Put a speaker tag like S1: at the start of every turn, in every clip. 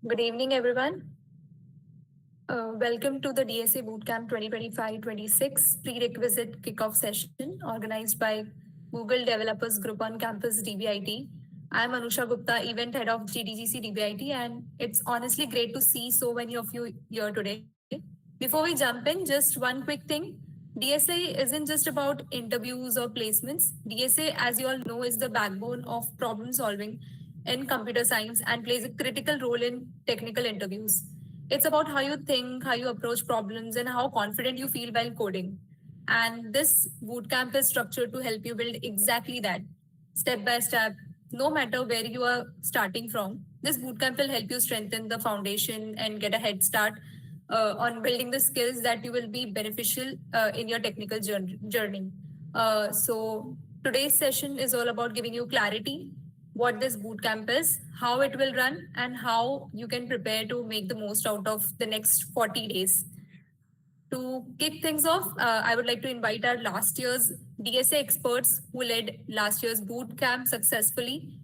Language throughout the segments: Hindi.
S1: Good evening, everyone. Welcome to the DSA Bootcamp 2025-26 prerequisite kickoff session organized by Google Developers Group on campus DBIT. I'm Anusha Gupta, Event Head of GDGC DBIT, and it's honestly great to see so many of you here today. Before we jump in, just one quick thing. DSA isn't just about interviews or placements. DSA, as you all know, is the backbone of problem solving in computer science and plays a critical role in technical interviews. It's about how you think, how you approach problems, and how confident you feel while coding. And this bootcamp is structured to help you build exactly that, step by step, no matter where you are starting from. This bootcamp will help you strengthen the foundation and get a head start on building the skills that you will be beneficial in your technical journey. So today's session is all about giving you clarity, what this bootcamp is, how it will run, and how you can prepare to make the most out of the next 40 days. To kick things off, I would like to invite our last year's DSA experts who led last year's boot camp successfully,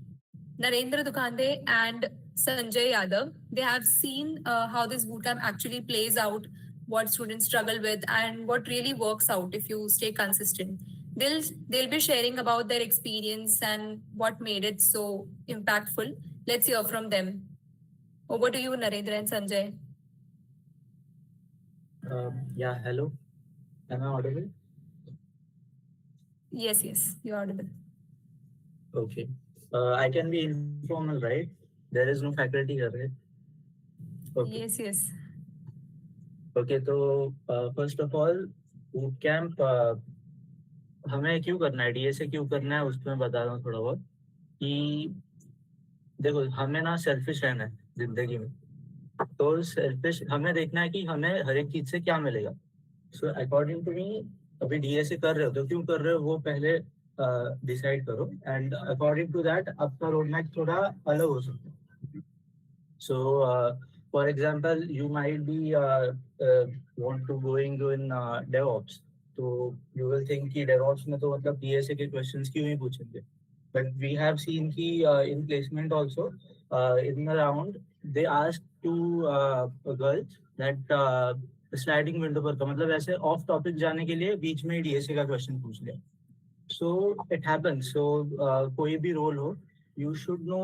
S1: Narendra Dukhande and Sanjay Yadav. They have seen how this bootcamp actually plays out, what students struggle with, and what really works out if you stay consistent. They'll be sharing about their experience and what made it so impactful. Let's hear from them. Over to you, Narendra and Sanjay.
S2: Yeah, hello. Am I audible?
S1: Yes, you're audible.
S2: Okay. I can be informal, right? There is no faculty here, right? Okay.
S1: Yes.
S2: Okay, तो first of all boot camp हमें क्यों करना है, डीएसए क्यों करना है, उसमें बता रहा हूँ थोड़ा बहुत कि देखो, हमें ना सेल्फिश रहना है जिंदगी में। तो सेल्फिश हमें देखना है कि हमें हर एक चीज से क्या मिलेगा। सो अकॉर्डिंग टू मी, अभी डीएसए कर रहे हो तो क्यों कर रहे हो वो पहले डिसाइड करो, एंड अकॉर्डिंग टू दैट आपका रोड मैप थोड़ा अलग हो सकता है। So for example you might be want to going in DevOps, तो यू विल थिंक कि डेवऑप्स में तो मतलब डीएसए के क्वेश्चंस क्यों ही पूछेंगे, बट वी हैव सीन कि in placement also in the round they asked to girls that sliding window पर का मतलब ऐसे ऑफ टॉपिक जाने के लिए बीच में डीएसए का क्वेश्चन पूछ लिया। So it happens. सो कोई भी रोल हो, you should know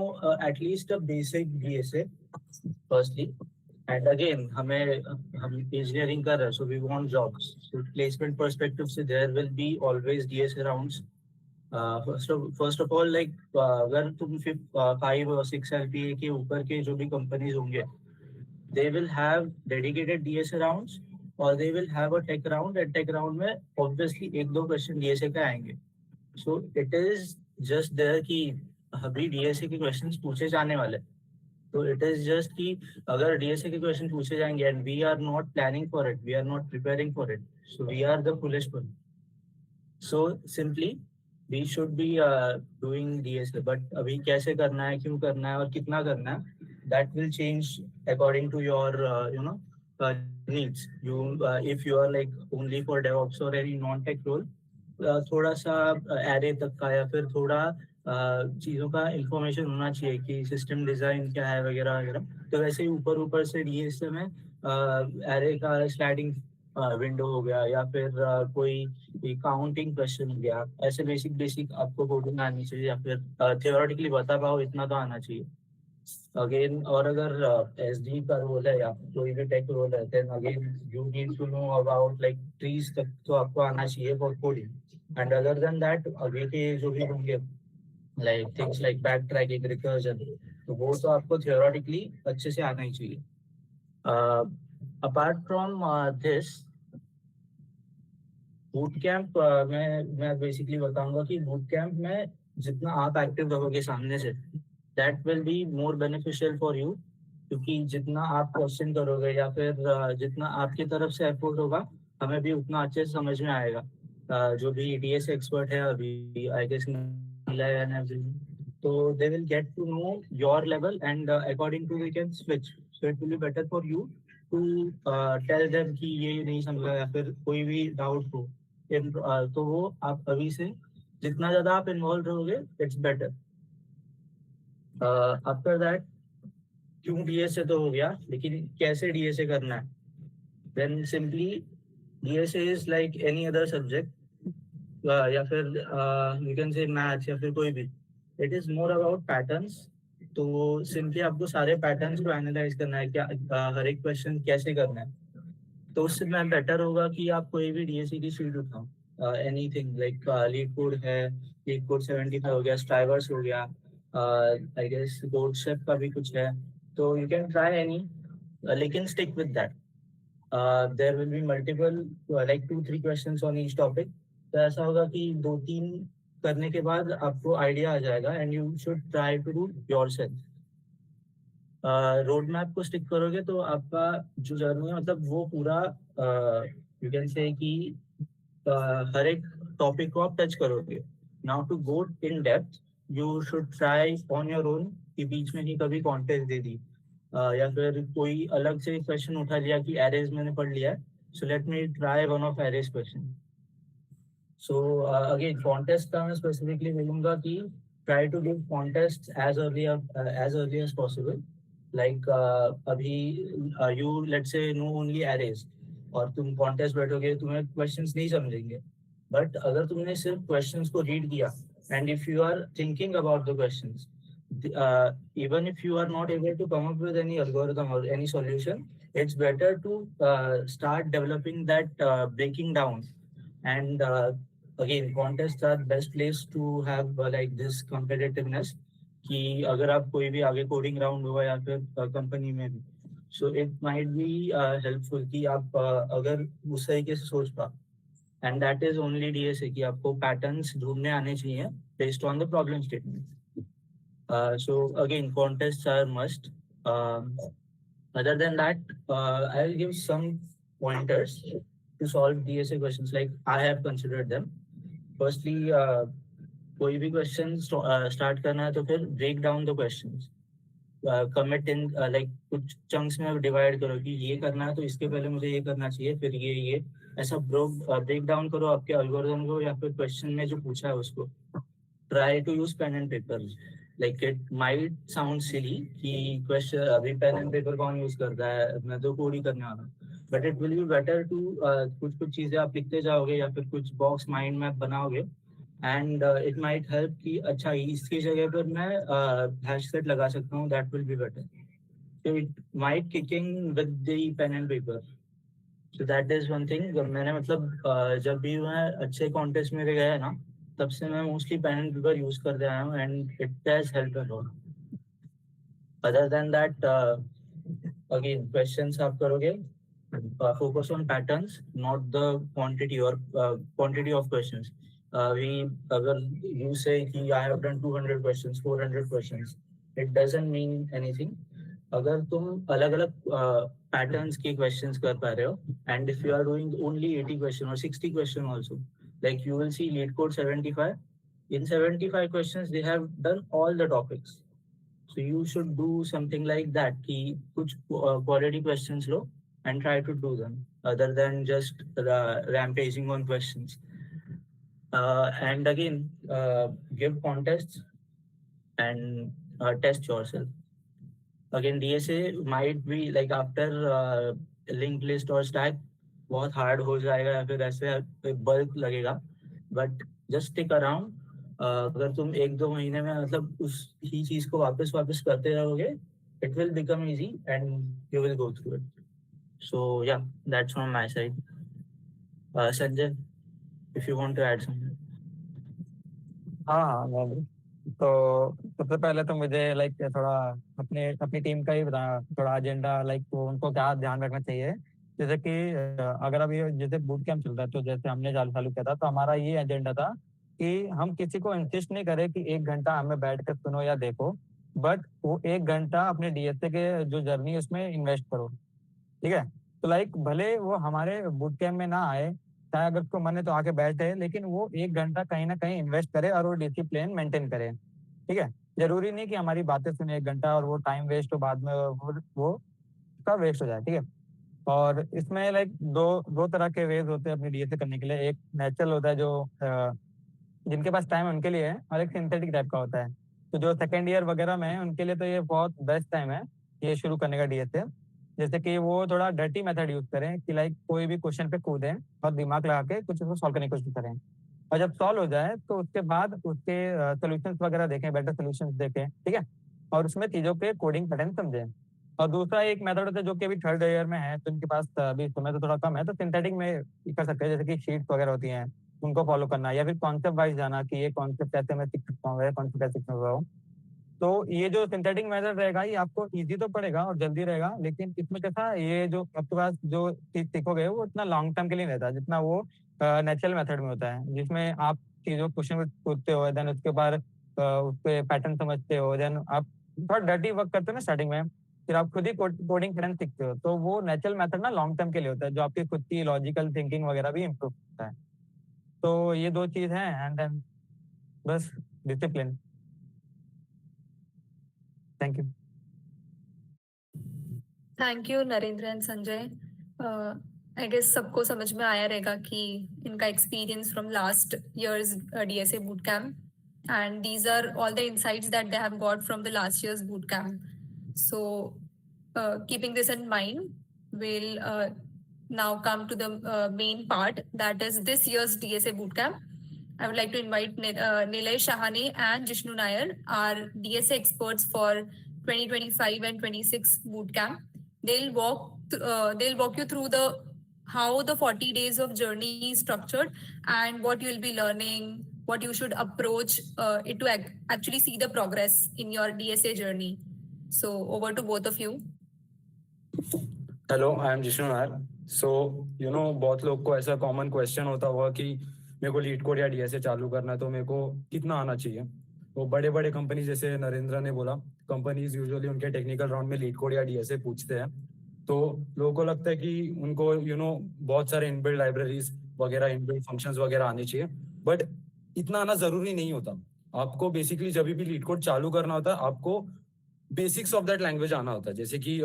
S2: at least a basic DSA firstly, and again हम इंजीनियरिंग कर रहे हैं, so we want jobs. So placement perspective से there will be always DSA rounds. First of all like अगर तुम 5 और 6 एलपीए के ऊपर के जो भी कंपनीज होंगे, they will have dedicated DSA rounds और they will have a tech round, and tech round में obviously एक दो क्वेश्चन DSA के आएंगे। So it is just there कि अभी DSA के क्वेश्चंस पूछे जाने वाले, तो it is just कि अगर DSA के क्वेश्चन पूछे जाएंगे and we are not planning for it, we are not preparing for it, so we are the foolish one. So simply we should be doing DSA, but अभी कैसे करना है, क्यों करना है और कितना करना है, that will change according to your needs. You if you are like only for DevOps or any non-tech role, थोड़ा सा array तक का या फिर थोड़ा चीज़ों का इंफॉर्मेशन होना चाहिए कि सिस्टम डिज़ाइन क्या है वगैरह वगैरह। तो वैसे ही ऊपर से डीएसए में array का स्लाइडिंग विंडो हो गया या फिर कोई काउंटिंग क्वेश्चन हो गया, ऐसे बेसिक आपको कोडिंग आनी चाहिए या फिर थियोरेटिकली बता पाओ इतना तो आना चाहिए। अगेन और अगर एसडी का रोल है या कोई भी टेक रोल है, then again you need to know about like trees तक तो आपको आना चाहिए for coding. And other than that अभी के जो भी होंगे like things like backtracking, recursion, तो वो तो आपको थियोरेटिकली अच्छे से आना ही चाहिए। Apart from this boot camp मैं बेसिकली बताऊंगा कि बूट कैंप में जितना आप एक्टिव रहोगे सामने से, that will be more beneficial for you, क्योंकि जितना आप क्वेश्चन करोगे या फिर जितना आपकी तरफ से एफर्ट होगा, हमें भी उतना अच्छे से समझ में आएगा। जो भी डीएस एक्सपर्ट है अभी आई गेस तो they will get to know your level and according to we can switch. So it will be better for you to tell them कि ये नहीं समझा या फिर कोई भी डाउट हो, तो वो आप अभी से जितना ज्यादा आप इन्वॉल्व रहोगे इट्स बेटर। आफ्टर दैट क्यों डीएसए तो हो गया, लेकिन कैसे डीएसए करना है, then simply DSA is like any other subject, या फिर यू कैन से मैथ्स या फिर कोई भी, it is more about patterns. तो सिंपली आपको सारे पैटर्न्स को एनालाइज करना है, क्या हर एक क्वेश्चन कैसे करना है। तो उससे मैं बेटर होगा कि आप कोई भी डीएससी की शीट उठाओ, एनीथिंग लाइक लीड कोड है, लीड कोड 75 हो गया, स्ट्राइवर्स हो गया, आई गेस कोड शेफ का भी कुछ है, तो यू कैन ट्राई एनी, लेकिन stick with that. There will be multiple like 2-3 questions on each topic. तो ऐसा होगा कि 2-3 करने के बाद आपको आइडिया आ जाएगा and you should try to do yourself. Road map को स्टिक करोगे तो आपका जो जर्नी है मतलब वो पूरा यू कैन से कि हर एक टॉपिक को आप टच करोगे। Now to go in depth you should try on your own, कि बीच में ही कभी कॉन्टेस्ट दे दी, या फिर कोई अलग से क्वेश्चन उठा लिया कि एरेज मैंने पढ़ लिया है, so let me try one of arrays question. So again contest का मैं स्पेसिफिकली बोलूंगा कि try to give contest as early as possible. Like अभी you let's say know only arrays, और तुम कॉन्टेस्ट बैठोगे तुम्हें क्वेश्चंस नहीं समझेंगे, बट अगर तुमने सिर्फ क्वेश्चंस को रीड किया and if you are thinking about the questions, even if you are not able to come up with any algorithm or any solution, it's better to start developing that breaking down. And again contests are best place to have like this competitiveness, कि अगर आप कोई भी आगे कोडिंग राउंड होगा या फिर कंपनी में भी, सो इट माइट बी हेल्पफुल कि आप अगर उस तरीके से सोच पा। And that is only DSA कि आपको पैटर्न्स ढूंढने आने चाहिए based on the problem statement. So again contests are must. Other than that, I will give some pointers to solve DSA questions like I have considered them. Firstly, कोई भी क्वेश्चन स्टार्ट करना है तो फिर break down the questions, commit in like कुछ चंक्स में डिवाइड करो कि ये करना है तो इसके पहले मुझे ये करना चाहिए, फिर ये ऐसा ब्रेक डाउन करो आपके एल्गोरिथम को या फिर क्वेश्चन में जो पूछा है उसको। Try to use pen and paper. Like it might sound silly कि क्वेश्चन अभी पेन एंड पेपर कौन यूज करता है, मैं तो कोड ही करने वाला हूँ, but it will be better to कुछ चीजें आप लिखते जाओगे या फिर कुछ बॉक्स माइंड मैप बनाओगे, एंड इट माइट हेल्प कि अच्छा इसकी जगह पर मैं हैश सेट लगा सकता हूँ, that will be better. So it might kicking with the pen and paper. So that is one thing. मैंने मतलब जब भी मैं अच्छे कॉन्टेस्ट में गया ना, तब से मैं mostly pen and paper use करते आया हूँ and it has helped a lot. Other than that again questions आप करोगे, focus on patterns, not the quantity or quantity of questions. We agar you say कि I have done 200 questions, 400 questions, it doesn't mean anything. अगर तुम अलग-अलग patterns के questions कर पा रहे हो, and if you are doing only 80 question or 60 question also, like you will see lead code 75. In 75 questions, they have done all the topics. So you should do something like that कि कुछ quality questions low and try to do them other than just rampaging on questions. And again, give contests and test yourself. Again, DSA might be like after linked list or stack बहुत hard हो जाएगा या फिर ऐसे bulk लगेगा, but just stick around. अगर तुम 1-2 महीने में मतलब उस ही चीज को वापस करते रहोगे, it will become easy and you will go through it. So yeah, that's from my side. Sanjay, if you want to add something.
S3: हाँ मैं भी। तो सबसे पहले तो मुझे लाइक थोड़ा अपनी टीम का ही बताना, थोड़ा एजेंडा लाइक उनको क्या ध्यान रखना चाहिए। जैसे कि अगर अभी जैसे बूट कैंप चल रहा है, तो जैसे हमने चालू किया था, तो हमारा ये एजेंडा था कि हम किसी को इंसिस्ट नहीं करें कि 1 घंटा हमें बैठ कर सुनो या देखो, बट वो 1 घंटा अपने डीएसए के जो जर्नी है उसमें इन्वेस्ट करो। ठीक है, तो लाइक भले वो हमारे बूट कैंप में ना आए, चाहे अगर उसको मन है तो आके बैठे, लेकिन वो 1 घंटा कहीं ना कहीं इन्वेस्ट करे और वो डिसिप्लिन मेंटेन करे। ठीक है, जरूरी नहीं कि हमारी बातें सुने 1 घंटा और वो टाइम वेस्ट हो, बाद में वो उसका वेस्ट हो जाए। ठीक है, और इसमें लाइक दो दो तरह के वेज होते हैं अपनी डीएसए करने के लिए। एक नेचुरल होता है जो जिनके पास टाइम है उनके लिए है, और एक सिंथेटिक टाइप का होता है। तो जो सेकेंड ईयर वगैरह में है उनके लिए तो ये बहुत बेस्ट टाइम है ये शुरू करने का डीएसए, जैसे कि वो थोड़ा डर्टी मेथड यूज करें कि लाइक कोई भी क्वेश्चन पे कूदें और दिमाग लगा के कुछ उसको सॉल्व करने की कोशिश करें, और जब सॉल्व हो जाए तो उसके बाद उसके सोल्यूशंस वगैरह देखें, बेटर सोल्यूशंस देखें, ठीक है, और उसमें चीज़ों के कोडिंग पैटर्न समझें। और दूसरा एक मेथड होता है जो कि अभी थर्ड ईयर में है, तो इनके पास अभी समय तो थोड़ा कम है, तो सिंथेटिक में कर सकते हैं, जैसे कि शीट्स वगैरह होती हैं उनको फॉलो करना, या फिर कॉन्सेप्ट वाइज जाना कि ये कॉन्सेप्ट कैसे मैं सीख सकता हूँ, कॉन्सेप्ट कैसे सीख सकता हूँ। तो ये जो सिंथेटिक मेथड रहेगा ये आपको इजी तो पड़ेगा और जल्दी रहेगा, लेकिन इसमें कैसा ये जो आपके पास जो चीज सीखोगे वो इतना लॉन्ग टर्म के लिए नहीं रहता जितना वो नेचुरल मेथड में होता है, जिसमें आप चीजों क्वेश्चन पूछते हो, देन उसके बाद उस पे पैटर्न समझते हो, देन आप थोड़ा डर्टी वर्क करते हो ना स्टार्टिंग में, फिर आप खुद ही कोडिंग पैटर्न सीखते हो, तो वो नेचुरल मेथड ना लॉन्ग टर्म के लिए होता है, जो आपकी खुद की लॉजिकल थिंकिंग वगैरह भी इम्प्रूव करता है। तो ये दो चीज है, एंड देन बस discipline. Thank you.
S1: Thank you Narendra and Sanjay. I guess सबको समझ में आया रहेगा कि इनका experience from last years DSA boot camp, and these are all the insights that they have got from the last years boot camp. So keeping this in mind, we'll now come to the main part, that is this year's DSA bootcamp. I would like to invite Nilay Shahane and Jishnu Nair, our DSA experts for 2025 and 26 bootcamp. They'll walk you through how the 40 days of journey is structured and what you'll be learning, what you should approach it to actually see the progress in your DSA journey. So over to both of you.
S4: Hello, I am Jishnu Nair. So बहुत लोग को ऐसा कॉमन क्वेश्चन होता हुआ कि मेरे को लीड कोड या डीएसए चालू करना है तो मेरे को कितना आना चाहिए। वो बड़े बड़े कंपनी, जैसे नरेंद्र ने बोला, कंपनीज यूजुअली उनके टेक्निकल राउंड में लीड कोड या डीएसए पूछते हैं, तो लोगों को लगता है कि उनको बहुत सारे इनबिल्ड लाइब्रेरीज वगैरह, इनबिल्ड फंक्शंस वगैरह आने चाहिए, बट इतना आना जरूरी नहीं होता। आपको बेसिकली जब भी लीड कोड चालू करना होता है आपको बेसिक्स ऑफ दैट लैंग्वेज आना होता है। जैसे कि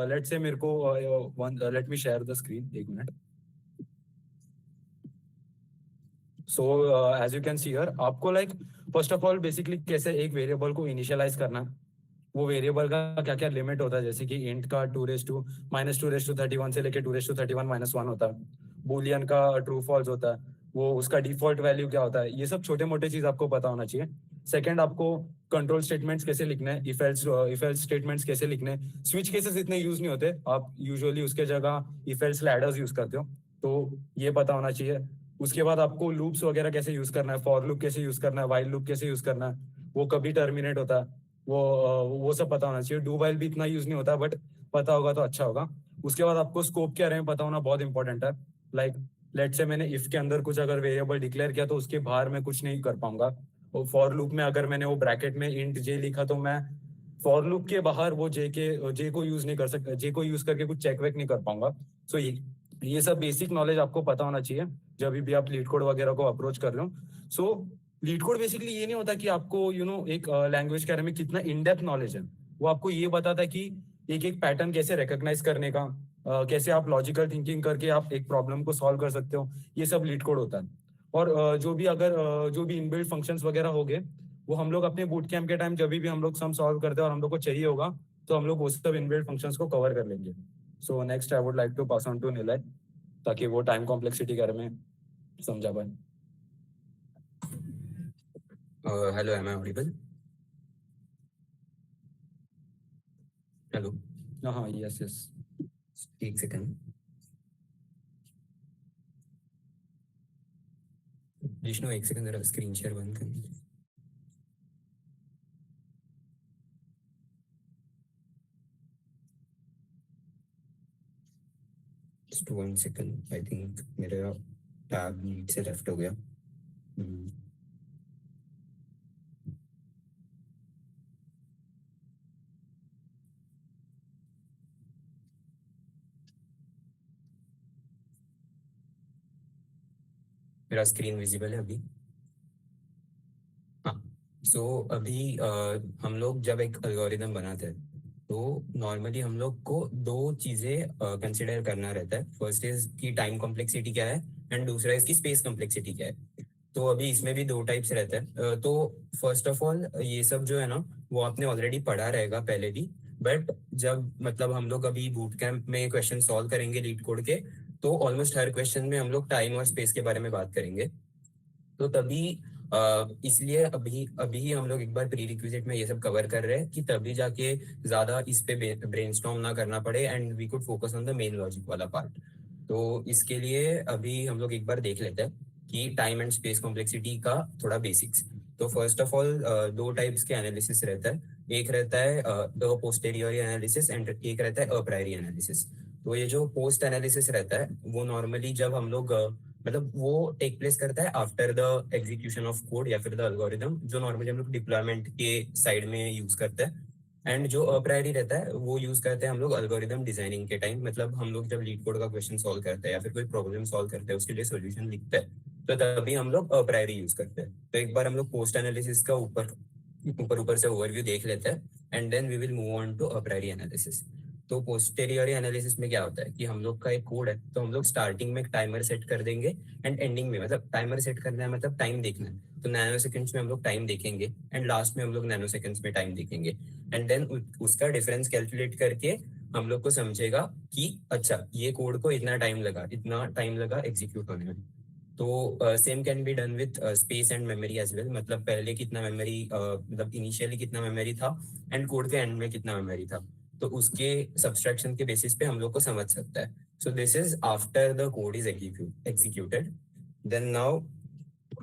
S4: लेट से मेरे को let me share the screen, एक मिनट। So as you can see here, आपको like first of all basically कैसे एक वेरिएबल को इनिशियलाइज करना है, वो वेरिएबल का क्या क्या लिमिट होता है, जैसे कि इंट का 2⁻²⁻31 से लेके 2⁻31-1 होता है, बूलियन का ट्रू फॉल्स होता है, वो उसका डिफॉल्ट वैल्यू क्या होता है, ये सब छोटे मोटे चीज आपको पता होना चाहिए। सेकंड, आपको कंट्रोल स्टेटमेंट्स कैसे लिखने हैं, इफ एल्स स्टेटमेंट्स कैसे लिखने हैं। स्विच केसेस इतने यूज नहीं होते, आप यूजुअली उसके जगह इफ एल्स लैडर्स यूज करते हो, तो ये पता होना चाहिए। उसके बाद आपको लूप्स वगैरह कैसे यूज करना है, फॉर लूप कैसे यूज करना है, वाइल लूप कैसे यूज करना है, वो कभी टर्मिनेट होता है, वो सब पता होना चाहिए। डू वाइल भी इतना यूज नहीं होता, बट पता होगा तो अच्छा होगा। उसके बाद आपको स्कोप क्या रहे पता होना बहुत इंपॉर्टेंट है। लाइक लेट से मैंने इफ के अंदर कुछ अगर वेरिएबल डिक्लेयर किया तो उसके बाहर मैं कुछ नहीं कर पाऊंगा। फॉर लूप में अगर मैंने वो ब्रैकेट में इंट जे लिखा तो मैं फॉर लूप के बाहर वो जे को यूज नहीं कर सकता, जे को यूज करके कुछ चेक वेक नहीं कर पाऊंगा। सो ये सब बेसिक नॉलेज आपको पता होना चाहिए जब भी आप लीड कोड वगैरह को अप्रोच कर रहे हो। सो लीड कोड बेसिकली ये नहीं होता कि आपको एक लैंग्वेज के बारे में कितना इन डेप्थ नॉलेज है, वो आपको ये बताता है कि एक एक पैटर्न कैसे रिकॉग्नाइज करने का, कैसे आप लॉजिकल थिंकिंग करके आप एक प्रॉब्लम को सॉल्व कर सकते हो, ये सब लीड कोड होता है। और जो भी इनबिल्ट फंक्शंस वगैरह हो गए वो हम लोग अपने बूट कैम्प के टाइम जब भी हम लोग सम सॉल्व करते हैं और हम लोग को चाहिए होगा तो हम लोग वो सब इनबिल्ट फंक्शंस को कवर कर लेंगे। So next I would like to pass on to Nilay, ताकि वो टाइम कॉम्प्लेक्सिटी के बारे में समझा पाए।
S5: Hello, am I audible? Hello,
S4: हाँ, यस यस,
S5: एक सेकंड। जिष्णु, एक सेकंड जरा स्क्रीन शेयर बंद कर। जस्ट 1 सेकंड, आई थिंक मेरा टैब नीचे से लेफ्ट हो गया। मेरा स्क्रीन विजिबल है अभी? हाँ। सो अभी हम लोग जब एक एल्गोरिदम बनाते हैं तो नॉर्मली हम लोग को दो चीजें कंसिडर करना रहता है। फर्स्ट इज की टाइम कॉम्प्लेक्सिटी क्या है एंड दूसरा इसकी स्पेस कॉम्प्लेक्सिटी क्या है। तो अभी इसमें भी दो टाइप्स रहता है। तो फर्स्ट ऑफ ऑल ये सब जो है ना वो आपने ऑलरेडी पढ़ा रहेगा पहले भी, बट जब मतलब हम लोग अभी बूट कैंप में क्वेश्चन सॉल्व करेंगे लीड कोड के, तो ऑलमोस्ट हर क्वेश्चन में हम लोग टाइम और स्पेस के बारे में बात करेंगे। तो तभी इसलिए अभी अभी हम लोग एक बार प्री रिक्विजिट में ये सब कवर कर रहे हैं कि तभी जाके ज्यादा इस पे ब्रेनस्टॉर्म ना करना पड़े and we could focus on the main logic वाला पार्ट। तो इसके लिए अभी हम लोग एक बार देख लेते हैं कि टाइम एंड स्पेस कॉम्प्लेक्सिटी का थोड़ा बेसिक्स। तो फर्स्ट ऑफ ऑल दो टाइप्स के एनालिसिस रहता है, एक रहता है पोस्टेरियरी एनालिसिस एंड एक रहता है प्रायरी एनालिसिस। तो ये जो पोस्ट एनालिसिस रहता है वो नॉर्मली जब हम लोग मतलब वो टेक प्लेस करता है after the execution of code या फिर द एल्गोरिदम, जो नॉर्मली हम लोग डिप्लॉयमेंट के साइड में यूज करते हैं। एंड जो अप्रायरी रहता है वो यूज करते हैं हम लोग एल्गोरिदम डिजाइनिंग के टाइम, मतलब हम लोग जब लीड कोड का क्वेश्चन सॉल्व करते हैं या फिर कोई प्रॉब्लम सॉल्व करते हैं उसके लिए सॉल्यूशन लिखते हैं, तो तभी हम लोग अप्रायरी यूज करते हैं। तो एक बार हम लोग पोस्ट एनालिसिस का ऊपर से ओवरव्यू देख लेते हैं and then we will move on to a priori analysis. तो पोस्टेरियरी एनालिसिस में क्या होता है कि हम लोग का एक कोड है, तो हम लोग स्टार्टिंग में एक टाइमर सेट कर देंगे एंड एंडिंग में, मतलब टाइमर सेट करना है मतलब टाइम देखना है, तो नैनो सेकंड्स में हम लोग टाइम देखेंगे एंड लास्ट में हम लोग नैनो सेकंड्स में टाइम देखेंगे एंड देन उसका डिफरेंस कैलकुलेट करके हम लोग को समझेगा कि अच्छा ये कोड को इतना टाइम लगा एग्जीक्यूट होने में। तो same can be done with space and memory as well, मतलब पहले कितना मेमोरी मतलब इनिशियली कितना मेमोरी था एंड कोड के एंड में कितना मेमोरी था, तो उसके सब्सट्रैक्शन के बेसिस पे हम लोग को समझ सकता है। So this is after the code is executed. Then now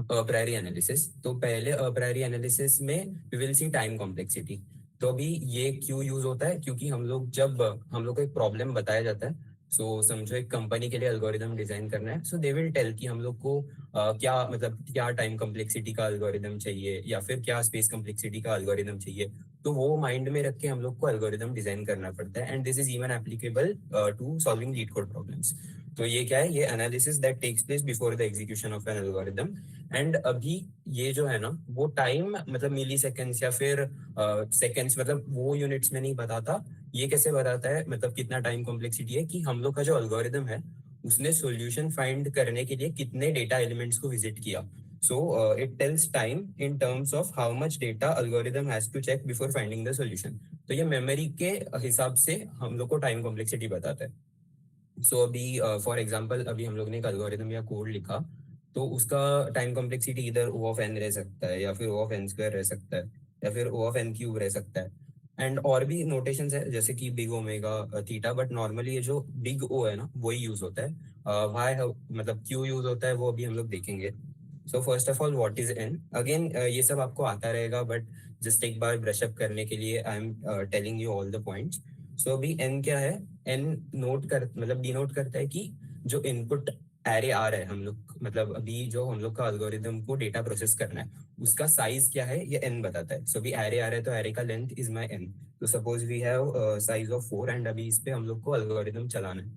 S5: priori analysis. तो पहले प्रायरी एनालिसिस में we will see time complexity. तो अभी ये क्यों यूज होता है, क्योंकि हम लोग जब हम लोग को एक प्रॉब्लम बताया जाता है, सो समझो एक कंपनी के लिए एल्गोरिदम डिजाइन करना है, सो दे विल टेल कि हम लोग को क्या मतलब क्या टाइम कॉम्प्लेक्सिटी का एल्गोरिदम चाहिए या फिर क्या स्पेस कॉम्प्लेक्सिटी का एल्गोरिदम चाहिए। तो वो माइंड में रख के हम लोग को एल्गोरिदम डिजाइन करना पड़ता है and this is even applicable to solving LeetCode problems. तो ये क्या है, ये analysis that takes place before the execution of an algorithm. And अभी ये जो है ना वो टाइम मतलब मिली सेकेंड्स या फिर सेकेंड्स, मतलब वो यूनिट्स में नहीं बताता। ये कैसे बताता है, मतलब कितना टाइम कॉम्प्लेक्सिटी है कि हम लोग का जो एल्गोरिदम है उसने सॉल्यूशन फाइंड करने के लिए कितने डेटा एलिमेंट्स को विजिट किया। So it tells time in terms of how much data algorithm has to check before finding the solution. तो ये मेमोरी के हिसाब से हम लोग को टाइम कॉम्प्लेक्सिटी बताता है। सो अभी फॉर एग्जांपल अभी हम लोग ने एक एल्गोरिदम या कोड लिखा, तो उसका टाइम कॉम्प्लेक्सिटी इधर O ऑफ n रह सकता है या फिर O ऑफ n स्क्वायर रह सकता है या फिर O ऑफ n क्यूब रह सकता है। एंड और भी नोटेशंस है जैसे कि big omega theta, but normally ये जो बिग O है ना वही यूज होता है। वाई मतलब क्यू यूज होता है वो अभी हम लोग देखेंगे। So first of all what is n, again ये सब आपको आता रहेगा बट जस्ट एक बार ब्रश अप करने के लिए I am telling you all the points. So अभी n क्या है, n नोट कर मतलब डिनोट करता है कि जो इनपुट एरे आ रहा है हम लोग, मतलब अभी जो हम लोग का एल्गोरिदम को डेटा प्रोसेस करना है उसका साइज क्या है ये n बताता है। सो अभी एरे आ रहा है तो एरे का लेंथ इज माई n। तो suppose we have size of 4 and अभी इस पे हम लोग को एल्गोरिदम चलाना है,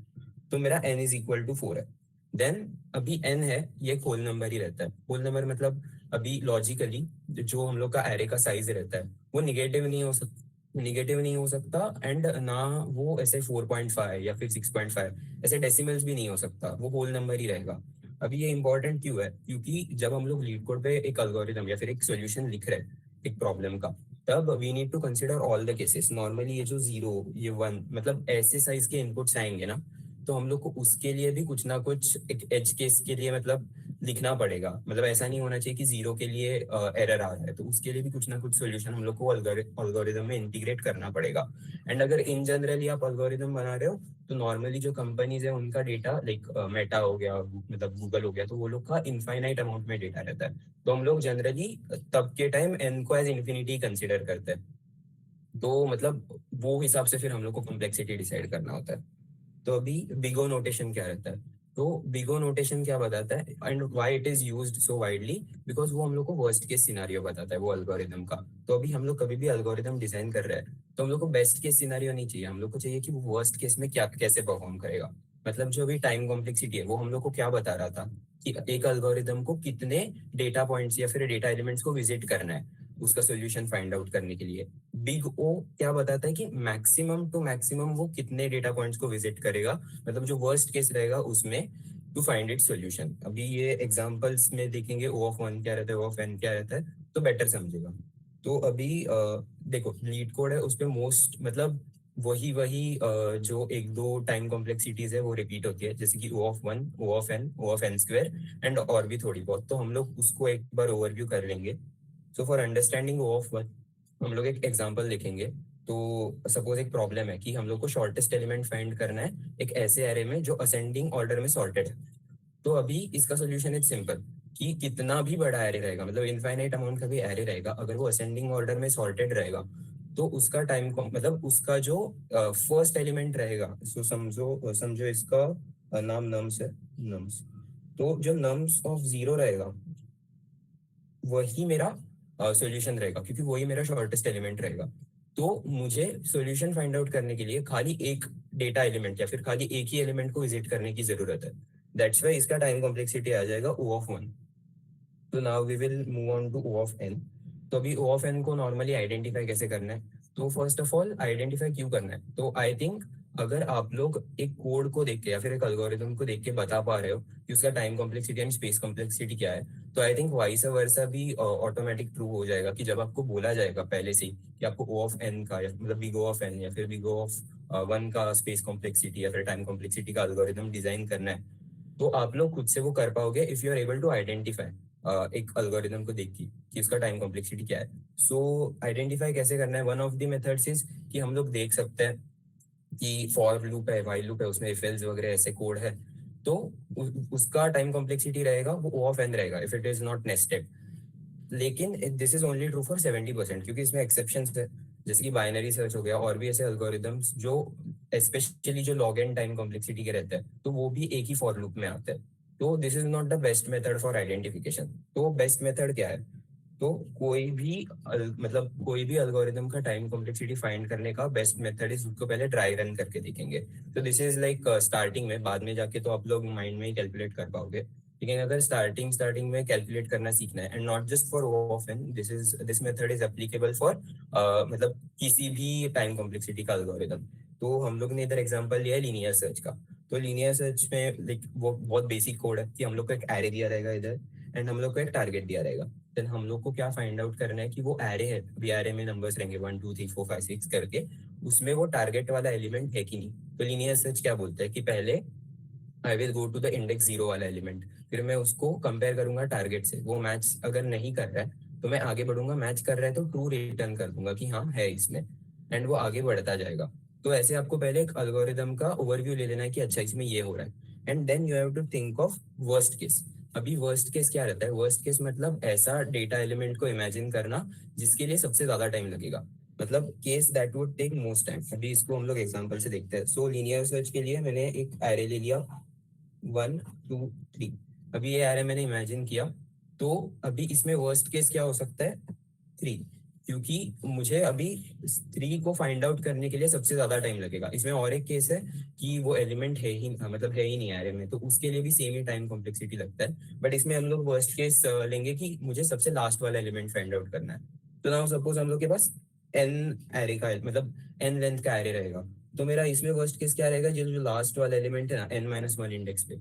S5: तो मेरा n इज इक्वल टू 4 है। देन अभी n है ये होल नंबर ही रहता है। होल नंबर मतलब अभी लॉजिकली जो हम लोग का एरे का साइज रहता है वो निगेटिव नहीं हो सकता एंड ना वो ऐसे 4.5 या फिर 6.5 ऐसे डेसिमल्स भी नहीं हो सकता, वो होल नंबर ही रहेगा। अभी ये इंपॉर्टेंट क्यों है, क्योंकि जब हम लोग लीड कोड पे एक एल्गोरिदम या फिर एक सॉल्यूशन लिख रहे हैं एक प्रॉब्लम का, तब we need to consider all the cases. Normally ये जो 0 ये 1 मतलब ऐसे साइज के इनपुट्स आएंगे ना, तो हम लोग को उसके लिए भी कुछ ना कुछ एक एज केस के लिए मतलब लिखना पड़ेगा। मतलब ऐसा नहीं होना चाहिए कि 0 के लिए एरर आ रहा है, तो उसके लिए भी कुछ ना कुछ सॉल्यूशन हम लोग को एल्गोरिदम में इंटीग्रेट करना पड़ेगा। एंड अगर इन जनरली आप एल्गोरिदम बना रहे हो तो नॉर्मली जो कंपनीज है उनका डेटा लाइक मेटा हो गया मतलब गूगल हो गया, तो वो लोग का इनफाइनाइट अमाउंट में डेटा रहता है। तो हम लोग जनरली तब के टाइम n को एज इन्फिनिटी कंसिडर करते हैं। तो मतलब वो हिसाब से फिर हम लोग को कॉम्प्लेक्सिटी डिसाइड करना होता है। तो अभी बिगो नोटेशन क्या रहता है, तो बिगो नोटेशन क्या बताता है and why it is used so widely, because वो हम लोग को वर्स्ट केस सिनेरियो बताता है वो एल्गोरिदम का। तो अभी हम लोग कभी भी एल्गोरिदम डिजाइन कर रहे हैं तो हम लोग को बेस्ट केस सिनेरियो नहीं चाहिए, हम लोग को चाहिए कि वो वर्स्ट केस में क्या कैसे परफॉर्म करेगा। मतलब जो भी टाइम कॉम्प्लेक्सिटी है वो हम लोग को क्या बता रहा था कि एक एल्गोरिदम को कितने डेटा पॉइंट्स या फिर डेटा एलिमेंट्स को विजिट करना है उसका सॉल्यूशन फाइंड आउट करने के लिए। बिग ओ क्या बताता है कि मैक्सिमम टू मैक्सिमम वो कितने डेटा पॉइंट्स को विजिट करेगा, मतलब जो वर्स्ट केस रहेगा उसमें टू फाइंड इट सॉल्यूशन। अभी ये एग्जांपल्स में देखेंगे O ऑफ 1 क्या रहता है, O ऑफ n क्या रहता है, तो बेटर समझेगा। तो अभी देखो लीड कोड है, उस पे मोस्ट मतलब वही जो एक दो टाइम कॉम्प्लेक्सिटीज है वो रिपीट होती है, जैसे कि O(1), O(n), O(n²) एंड और भी थोड़ी बहुत। तो हम लोग उसको एक बार ओवरव्यू कर लेंगे। सो फॉर अंडरस्टैंडिंग O(1), हम लोग एक एग्जांपल लिखेंगे। तो सपोज एक प्रॉब्लम है कि हम लोग को शॉर्टेस्ट एलिमेंट फाइंड करना है एक ऐसे एरे में जो असेंडिंग ऑर्डर में सॉर्टेड है। तो अभी इसका सोल्यूशन इज सिंपल कि कितना भी बड़ा एरे रहेगा, मतलब इनफाइनाइट अमाउंट का भी एरे रहेगा, अगर वो असेंडिंग ऑर्डर में सॉर्टेड रहेगा तो उसका टाइम मतलब उसका जो फर्स्ट एलिमेंट रहेगा, सो समझो इसका नाम नम्स है, नम्स। तो जो नम्स ऑफ 0 रहेगा वही मेरा सॉल्यूशन रहेगा, क्योंकि वही मेरा शॉर्टेस्ट एलिमेंट रहेगा। तो मुझे सॉल्यूशन फाइंड आउट करने के लिए खाली एक डेटा एलिमेंट या फिर खाली एक ही एलिमेंट को विजिट करने की जरूरत है। दैट्स वाई इसका टाइम कॉम्प्लेक्सिटी आ जाएगा O(1). तो now we will move on to O(n). तो अभी O(n) को नॉर्मली आइडेंटिफाई कैसे करना है? तो फर्स्ट ऑफ ऑल आइडेंटिफाई क्यों करना है? तो आई थिंक अगर आप लोग एक कोड को देख के या फिर एक एल्गोरिथम को देख के बता पा रहे हो कि उसका time complexity and space complexity क्या है, तो आई थिंक वाइस वर्सा भी ऑटोमेटिक प्रूव हो जाएगा कि जब आपको बोला जाएगा पहले से ही कि आपको O(n) का या मतलब O(n) या फिर O(1) का स्पेस कॉम्प्लेक्सिटी या फिर टाइम कॉम्प्लेक्सिटी का एल्गोरिथम डिजाइन करना है, तो आप लोग खुद से वो कर पाओगे if you are able to identify एक एल्गोरिथम को देख के कि उसका टाइम कॉम्प्लेक्सिटी क्या है। सो आइडेंटिफाई कैसे करना है? One of the methods is कि हम लोग देख सकते हैं कि फॉर लूप है, व्हाइल लूप है, उसमें इफ एल्स वगैरह ऐसे कोड है, तो उसका टाइम कॉम्प्लेक्सिटी रहेगा वो O(n) रहेगा if it is not nested. लेकिन this is only true for 70%, क्योंकि इसमें एक्सेप्शंस है, जैसे कि बाइनरी सर्च हो गया और भी ऐसे एल्गोरिथम्स जो स्पेशली जो लॉग एन टाइम कॉम्प्लेक्सिटी के रहते हैं, तो वो भी एक ही फॉर लूप में आते हैं। तो this is not the best method for identification. तो बेस्ट मेथड क्या है? तो मतलब कोई भी एल्गोरिथम का टाइम कॉम्प्लेक्सिटी फाइंड करने का बेस्ट मेथड इज उसको पहले ट्राई रन करके देखेंगे। तो दिस इज लाइक स्टार्टिंग में, बाद में जाके तो आप लोग माइंड में ही कैलकुलेट कर पाओगे, लेकिन अगर स्टार्टिंग में कैलकुलेट करना सीखना है, and not just for O(n), this method is applicable for मतलब किसी भी टाइम कॉम्प्लेक्सिटी का एल्गोरिथम। तो हम लोग ने इधर एग्जांपल लिया है लीनियर सर्च का। तो लीनियर सर्च में लाइक वो बहुत बेसिक कोड है कि हम लोग को एक एरे दिया रहेगा इधर, एंड हम लोग को एक टारगेट दिया रहेगा। देन हम लोग को क्या फाइंड आउट करना है कि वो एरे है, अभी एरे में नंबर्स रहेंगे 1 2 3 4 5 6 करके, उसमें वो टारगेट वाला एलिमेंट है कि नहीं। तो लीनियर सर्च क्या बोलता है कि पहले I will go to the index 0 वाला एलिमेंट, फिर मैं उसको कंपेयर करूंगा टारगेट से, वो मैच अगर नहीं कर रहा है तो मैं आगे बढ़ूंगा, मैच कर रहा है तो ट्रू रिटर्न कर दूंगा कि हाँ है इसमें, एंड वो आगे बढ़ता जाएगा। तो ऐसे आपको पहले एक एल्गोरिथम का ओवरव्यू ले लेना है कि अच्छा इसमें ये हो रहा है, and then you have to think of worst case. अभी वर्स्ट केस क्या रहता है? वर्स्ट केस मतलब ऐसा डेटा एलिमेंट को इमेजिन करना जिसके लिए सबसे ज्यादा टाइम लगेगा, मतलब case that would take most time. अभी इसको हम लोग एग्जांपल से देखते हैं। सो लीनियर सर्च के लिए मैंने एक एरे ले लिया 1 2 3। अभी ये एरे मैंने इमेजिन किया, तो अभी इसमें वर्स्ट केस क्या हो सकता है? 3, क्योंकि मुझे अभी 3 को फाइंड आउट करने के लिए सबसे ज्यादा टाइम लगेगा। इसमें और एक केस है कि वो एलिमेंट है ही मतलब है ही नहीं एरे में, तो उसके लिए भी सेम ही टाइम कॉम्प्लेक्सिटी लगता है। बट इसमें हम लोग वर्स्ट केस लेंगे कि मुझे सबसे लास्ट वाला एलिमेंट फाइंड आउट करना है। तो नाउ सपोज हम लोग के पास n एरे का मतलब n लेंथ का एरे रहेगा, तो मेरा इसमें वर्स्ट केस क्या रहेगा? जो लास्ट वाला एलिमेंट है ना n-1 इंडेक्स पे,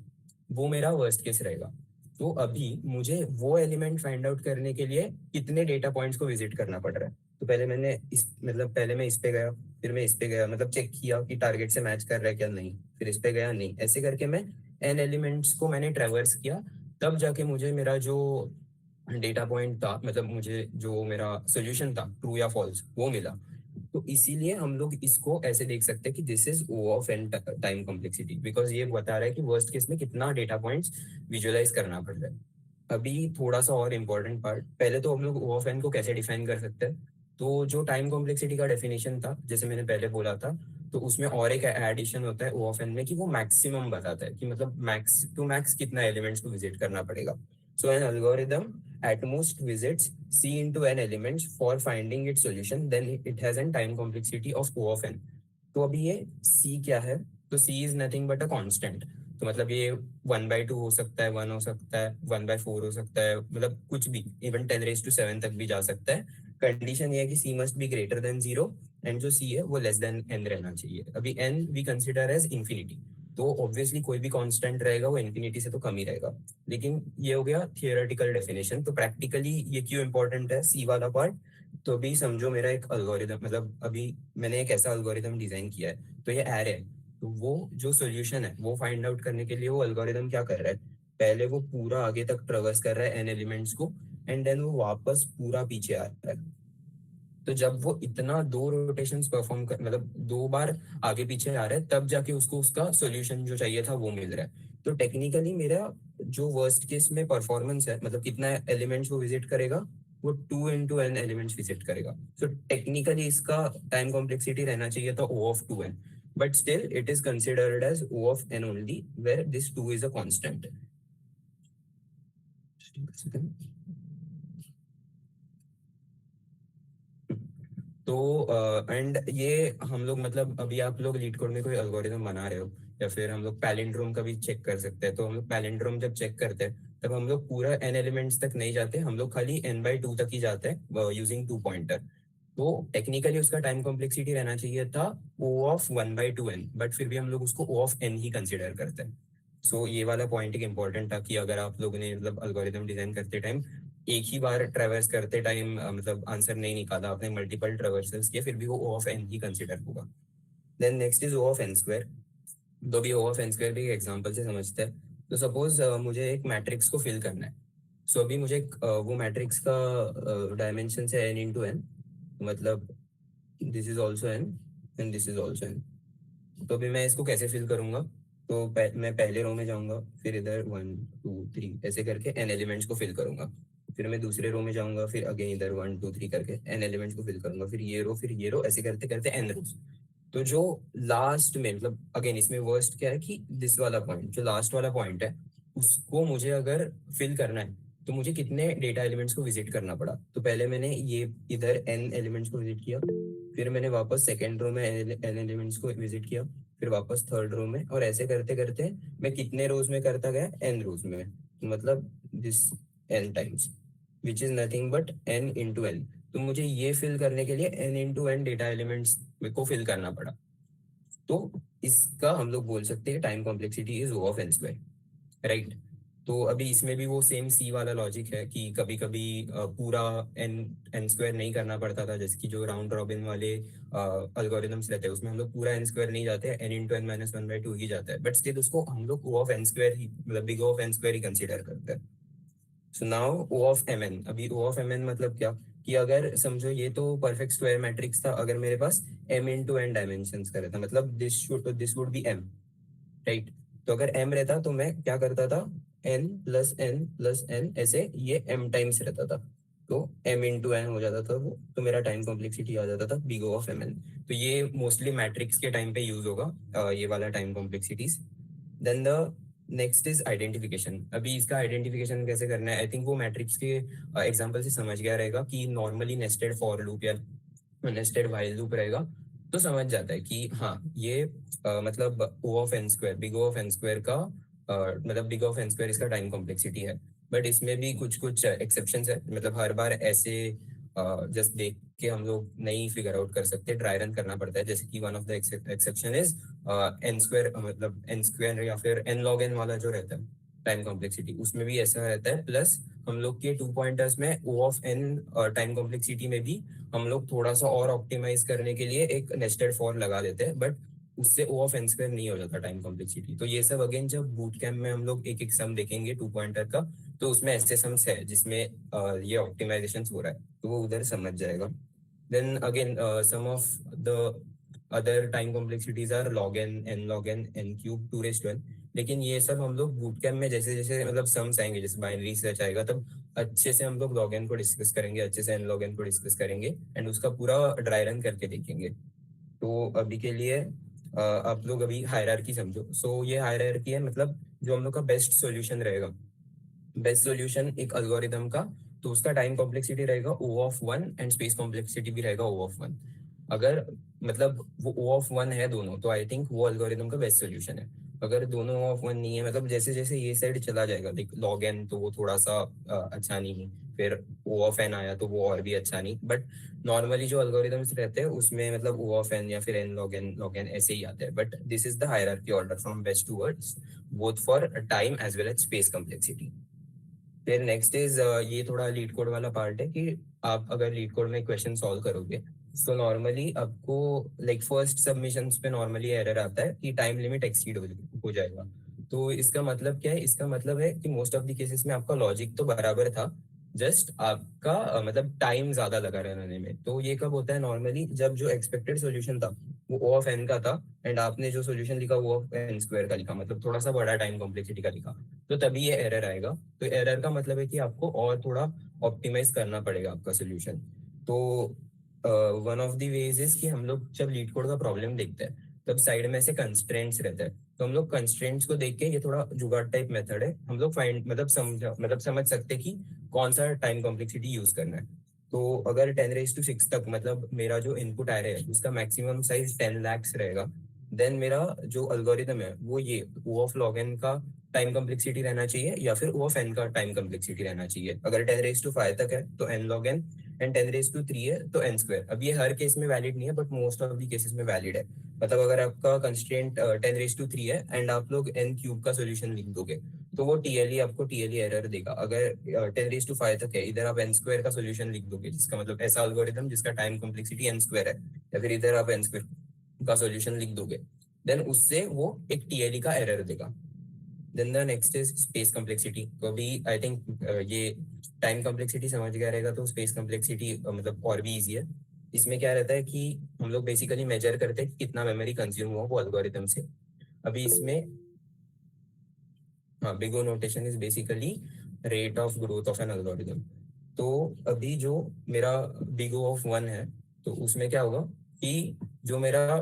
S5: वो मेरा वर्स्ट केस रहेगा। तो अभी मुझे वो एलिमेंट फाइंड आउट करने के लिए कितने डेटा पॉइंट्स को विजिट करना पड़ रहा है? तो पहले मैं इस पे गया, फिर मैं इस पे गया, मतलब चेक किया कि टारगेट से मैच कर रहा है क्या, नहीं, फिर इस पे गया, नहीं, ऐसे करके मैं n एलिमेंट्स को मैंने ट्रेवर्स किया, तब जाके मुझे मेरा जो डेटा पॉइंट था, मतलब मुझे जो मेरा सोल्यूशन था ट्रू या फॉल्स, वो मिला। तो इसीलिए हम लोग इसको ऐसे देख सकते हैं कि this is O(n) time complexity, because ये बता रहा है कि वर्स्ट केस में कितना डेटा पॉइंट्स विजुअलाइज करना पड़ रहा है। अभी थोड़ा सा और इम्पोर्टेंट पार्ट, पहले तो हम लोग O(n) को कैसे डिफाइन कर सकते हैं? तो जो टाइम कॉम्प्लेक्सिटी का डेफिनेशन था, जैसे मैंने पहले बोला था, तो उसमें और एक एडिशन होता है O(n) में कि वो मैक्सिमम बताता है कि मतलब मैक्स टू मैक्स कितना एलिमेंट्स को विजिट करना पड़ेगा। So an algorithm at most visits C into n elements for finding its solution, then it has a time complexity of O(n). तो अभी ये C क्या है? तो C is nothing but a constant। तो मतलब ये 1/2 हो सकता है, 1 हो सकता है, 1/4 हो सकता है, मतलब कुछ भी, इवन 10⁻⁷ तक भी जा सकता है। कंडीशन ये है कि C must be greater than 0, and जो C है वो लेस देन n रहना चाहिए। अभी n we consider as infinity, तो ऑब्वियसली कोई भी कांस्टेंट रहेगा वो इंफिनिटी से तो कम ही रहेगा। लेकिन ये हो गया थियोरेटिकल डेफिनेशन। तो प्रैक्टिकली ये क्यों इंपॉर्टेंट है सी वाला पार्ट? तो अभी समझो मेरा एक अल्गोरिदम, मतलब अभी मैंने एक ऐसा अल्गोरिदम डिजाइन किया है, तो ये एरे है, तो वो जो सोल्यूशन है वो फाइंड आउट करने के लिए वो अल्गोरिदम क्या कर रहा है, पहले वो पूरा आगे तक ट्रेवर्स कर रहा है एन एलिमेंट्स को, एंड देन वो वापस पूरा पीछे आ रहा है। तो जब वो इतना 2 रोटेशंस परफॉर्म कर, मतलब 2 बार आगे पीछे आ रहा है, तब जाके उसको उसका सोल्यूशन जो चाहिए था वो मिल रहा है। तो टेक्निकली मेरा जो वर्स्ट केस में परफॉर्मेंस है, मतलब कितना एलिमेंट्स वो विजिट करेगा, वो 2 into n एलिमेंट्स विजिट करेगा। सो टेक्निकली इसका टाइम कॉम्प्लेक्सिटी रहना चाहिए था O of 2n, but still it is considered as O of n only, where this 2 is a constant. तो एंड ये हम लोग, मतलब अभी आप लोग लीड कोड में कोई एल्गोरिदम बना रहे हो, या फिर हम लोग पैलिंड्रोम का भी चेक कर सकते हैं। तो हम लोग पैलिंड्रोम जब चेक करते हैं तब हम लोग पूरा n एलिमेंट्स तक नहीं जाते, हम लोग खाली n/2 तक ही जाते हैं यूजिंग 2 पॉइंटर। तो टेक्निकली उसका टाइम कॉम्प्लेक्सिटी रहना चाहिए था O of 1/2n, बट फिर भी हम लोग उसको O of n ही कंसिडर करते हैं। सो ये वाला पॉइंट एक इंपॉर्टेंट था कि अगर आप लोगों ने मतलब एल्गोरिदम डिजाइन करते टाइम एक ही बार ट्रेवर्स करते टाइम मतलब आंसर नहीं निकाला, आपने मल्टीपल ट्रेवर्सल्स किए, फिर भी वो O of n ही कंसिडर होगा। Then next is O of n square. तो भी O of n स्क्वायर भी एक एग्जांपल से समझते हैं। तो सपोज मुझे एक मैट्रिक्स को फिल करना है। सो अभी मुझे वो मैट्रिक्स का डायमेंशन है n into n, मतलब this is also n and this is also n। तो अभी मैं इसको कैसे फिल करूंगा, तो मैं पहले रो में जाऊंगा, फिर इधर 1 2 3 ऐसे करके n एलिमेंट्स को फिल करूंगा, फिर मैं दूसरे रो में जाऊंगा, फिर अगेन इधर 1 2 3 करके n एलिमेंट्स को फिल करूंगा, फिर ये रो ऐसे करते करते n रोज। तो जो लास्ट में, मतलब अगेन इसमें वर्स्ट क्या है कि दिस वाला पॉइंट, जो लास्ट वाला पॉइंट है, उसको मुझे अगर फिल करना है तो मुझे कितने डेटा एलिमेंट्स को विजिट करना पड़ा। तो पहले मैंने ये इधर n एलिमेंट्स को विजिट किया, फिर मैंने वापस सेकेंड रो में n एलिमेंट्स को विजिट किया, फिर वापस थर्ड रो में, और ऐसे करते करते मैं कितने रोज में करता गया, n रोज में, मतलब this n times, which is nothing but n into n। तो मुझे ये फिल करने के लिए n into n data elements को फिल करना पड़ा। तो इसका हम लोग बोल सकते हैं time complexity is O of n square, right. तो अभी इसमें भी वो सेम सी वाला लॉजिक है कि कभी कभी पूरा n स्क्वायर नहीं करना पड़ता था, जैसे कि जो राउंड रॉबिन वाले अल्गोरिदम्स रहते हैं उसमें हम लोग पूरा n स्क्वायर नहीं जाते, n into n - 1/2 ही जाता है, बट स्टिल उसको हम लोग O of n स्क्वायर ही, मतलब big O of n square he consider करते हैं। So now O of mn। अभी O of mn मतलब क्या, कि अगर समझो ये तो परफेक्ट स्क्वायर मैट्रिक्स था, अगर मेरे पास m into n डायमेंशंस का रहता, मतलब this would be m, right. तो अगर m रहता तो मैं क्या करता था, n plus n ऐसे ये m टाइम्स रहता था, तो m into n हो जाता था वो, तो मेरा टाइम कॉम्प्लेक्सिटी आ जाता था बिग O of mn। तो ये मोस्टली मैट्रिक्स के टाइम पे यूज होगा ये वाला time complexities. Then the next is identification. अभी इसका आइडेंटिफिकेशन कैसे करना है, आई थिंक वो मैट्रिक्स के एग्जांपल से समझ गया रहेगा कि नॉर्मली नेस्टेड फॉर लूप या नेस्टेड व्हाइल लूप रहेगा, तो समझ जाता है कि हाँ ये मतलब O of n square, big O of n square का मतलब big O of n square इसका टाइम कॉम्प्लेक्सिटी है। बट इसमें भी कुछ एक्सेप्शंस है, मतलब हर बार ऐसे जस्ट देख के हम लोग नहीं फिगर आउट कर सकते, ट्राई रन करना पड़ता है। जैसे कि one of the exception is n square, मतलब n स्क्वायर या फिर n log n वाला जो रहता है टाइम कॉम्प्लेक्सिटी, उसमें भी ऐसा रहता है। प्लस हम लोग के 2 पॉइंटर्स में O of n time complexity में भी हम लोग थोड़ा सा और ऑप्टिमाइज करने के लिए एक नेस्टेड फॉर लगा देते हैं, बट उससे O of n स्क्वायर नहीं हो जाता टाइम कॉम्प्लेक्सिटी। तो ये सब अगेन जब बूट कैम्प में हम लोग एक एक सम देखेंगे 2 पॉइंटर का, तो उसमें ऐसे सम्स है जिसमें ये ऑप्टिमाइजेशन हो रहा है, तो वो उधर समझ जाएगा। Then again some of the other time complexities are log n log n cube 2 raised to n। लेकिन ये सब हम लोग बूट कैम्प में जैसे जैसे मतलब सम्स आएंगे, जैसे बाइनरी सर्च आएगा, तब अच्छे से हम लोग log n को डिस्कस करेंगे, अच्छे से n log n को डिस्कस करेंगे, एंड उसका पूरा ड्राई रन करके देखेंगे। तो अभी के लिए आप लोग अभी हायरार्की समझो। सो ये हायरार्की है, मतलब जो हम लोग का बेस्ट सॉल्यूशन रहेगा, बेस्ट सॉल्यूशन एक एल्गोरिदम का, तो उसका टाइम कॉम्प्लेक्सिटी रहेगा O of 1 and space complexity भी रहेगा O of 1। अगर मतलब वो O of 1 है दोनों, तो आई थिंक वो एल्गोरिदम का बेस्ट सॉल्यूशन है। अगर दोनों O of 1 नहीं है, मतलब जैसे जैसे ये साइड चला जाएगा, देख log n तो वो थोड़ा सा अच्छा नहीं, फिर O of n आया तो वो और भी अच्छा नहीं, बट नॉर्मली जो एल्गोरिदम्स रहते हैं उसमें मतलब O of n या फिर n log n ऐसे ही आते हैं। But this is the hierarchy order from best to worst, both for time as well as space complexity. फिर नेक्स्ट इज ये थोड़ा लीड कोड वाला पार्ट है कि आप अगर लीड कोड में क्वेश्चन सॉल्व करोगे तो नॉर्मली आपको लाइक फर्स्ट सबमिशंस पे नॉर्मली एरर आता है कि टाइम लिमिट एक्सीड हो जाएगा। तो इसका मतलब क्या है? इसका मतलब है कि मोस्ट ऑफ द केसेस में आपका लॉजिक तो बराबर था, जस्ट आपका मतलब टाइम ज्यादा लगा रहने में। तो ये कब होता है? नॉर्मली जब जो एक्सपेक्टेड सॉल्यूशन था वो O ऑफ n का था एंड आपने जो सॉल्यूशन लिखा वो ऑफ n स्क्वायर का लिखा, मतलब थोड़ा सा बड़ा टाइम कॉम्प्लेक्सिटी का लिखा, तो तभी ये एरर आएगा। तो एरर का मतलब है कि आपको और थोड़ा ऑप्टिमाइज करना पड़ेगा आपका सोल्यूशन। तो one of the ways is कि हम लोग जब लीड कोड का प्रॉब्लम देखते हैं तब साइड में से कंस्ट्रेंट्स रहते हैं, तो हम लोग कंस्ट्रेंट्स को देख के, ये थोड़ा जुगाड़ टाइप मेथड है, हम लोग फाइंड मतलब समझ सकते हैं कि कौन सा टाइम कॉम्प्लेक्सिटी यूज करना है। तो अगर 10⁻6 तक मतलब मेरा जो इनपुट एरे है उसका मैक्सिमम साइज 10 lakhs रहेगा, देन मेरा जो अल्गोरिदम है वो ये O ऑफ log n का टाइम कॉम्प्लेक्सिटी रहना चाहिए या फिर O ऑफ n का टाइम कॉम्प्लेक्सिटी रहना चाहिए। अगर 10⁻5 तक है तो n log n एंड 10⁻3 है तो n स्क्वायर। अब ये हर केस में वैलिड नहीं है but most of the cases में वैलिड है। मतलब अगर आपका कंस्ट्रेंट 10⁻3 है एंड आप लोग n क्यूब का सोल्यूशन लिख दोगे तो वो TLE आपको TLE एरर देगा। अगर 10⁻5 तक है, इधर आप n स्क्वायर का सोल्यूशन लिख दोगे, जिसका मतलब ऐसा एल्गोरिथम जिसका टाइम कॉम्प्लेक्सिटी n स्क्वायर है, या फिर इधर आप n स्क्वायर का सोल्यूशन लिख दोगे, देन उससे वो एक TLE का एरर देगा। Then the next is space complexity. तो अभी आई थिंक ये टाइम कॉम्प्लेक्सिटी समझ गया रहेगा, तो स्पेस कॉम्प्लेक्सिटी मतलब और भी इजी है। इसमें क्या रहता है कि हम लोग बेसिकली मेजर करते हैं कि कितना मेमोरी कंज्यूम हुआ वो एल्गोरिथम से। अभी इसमें हाँ, big O notation is basically rate of growth of an algorithm. तो अभी जो मेरा बिग O ऑफ 1 है तो उसमें क्या होगा कि जो मेरा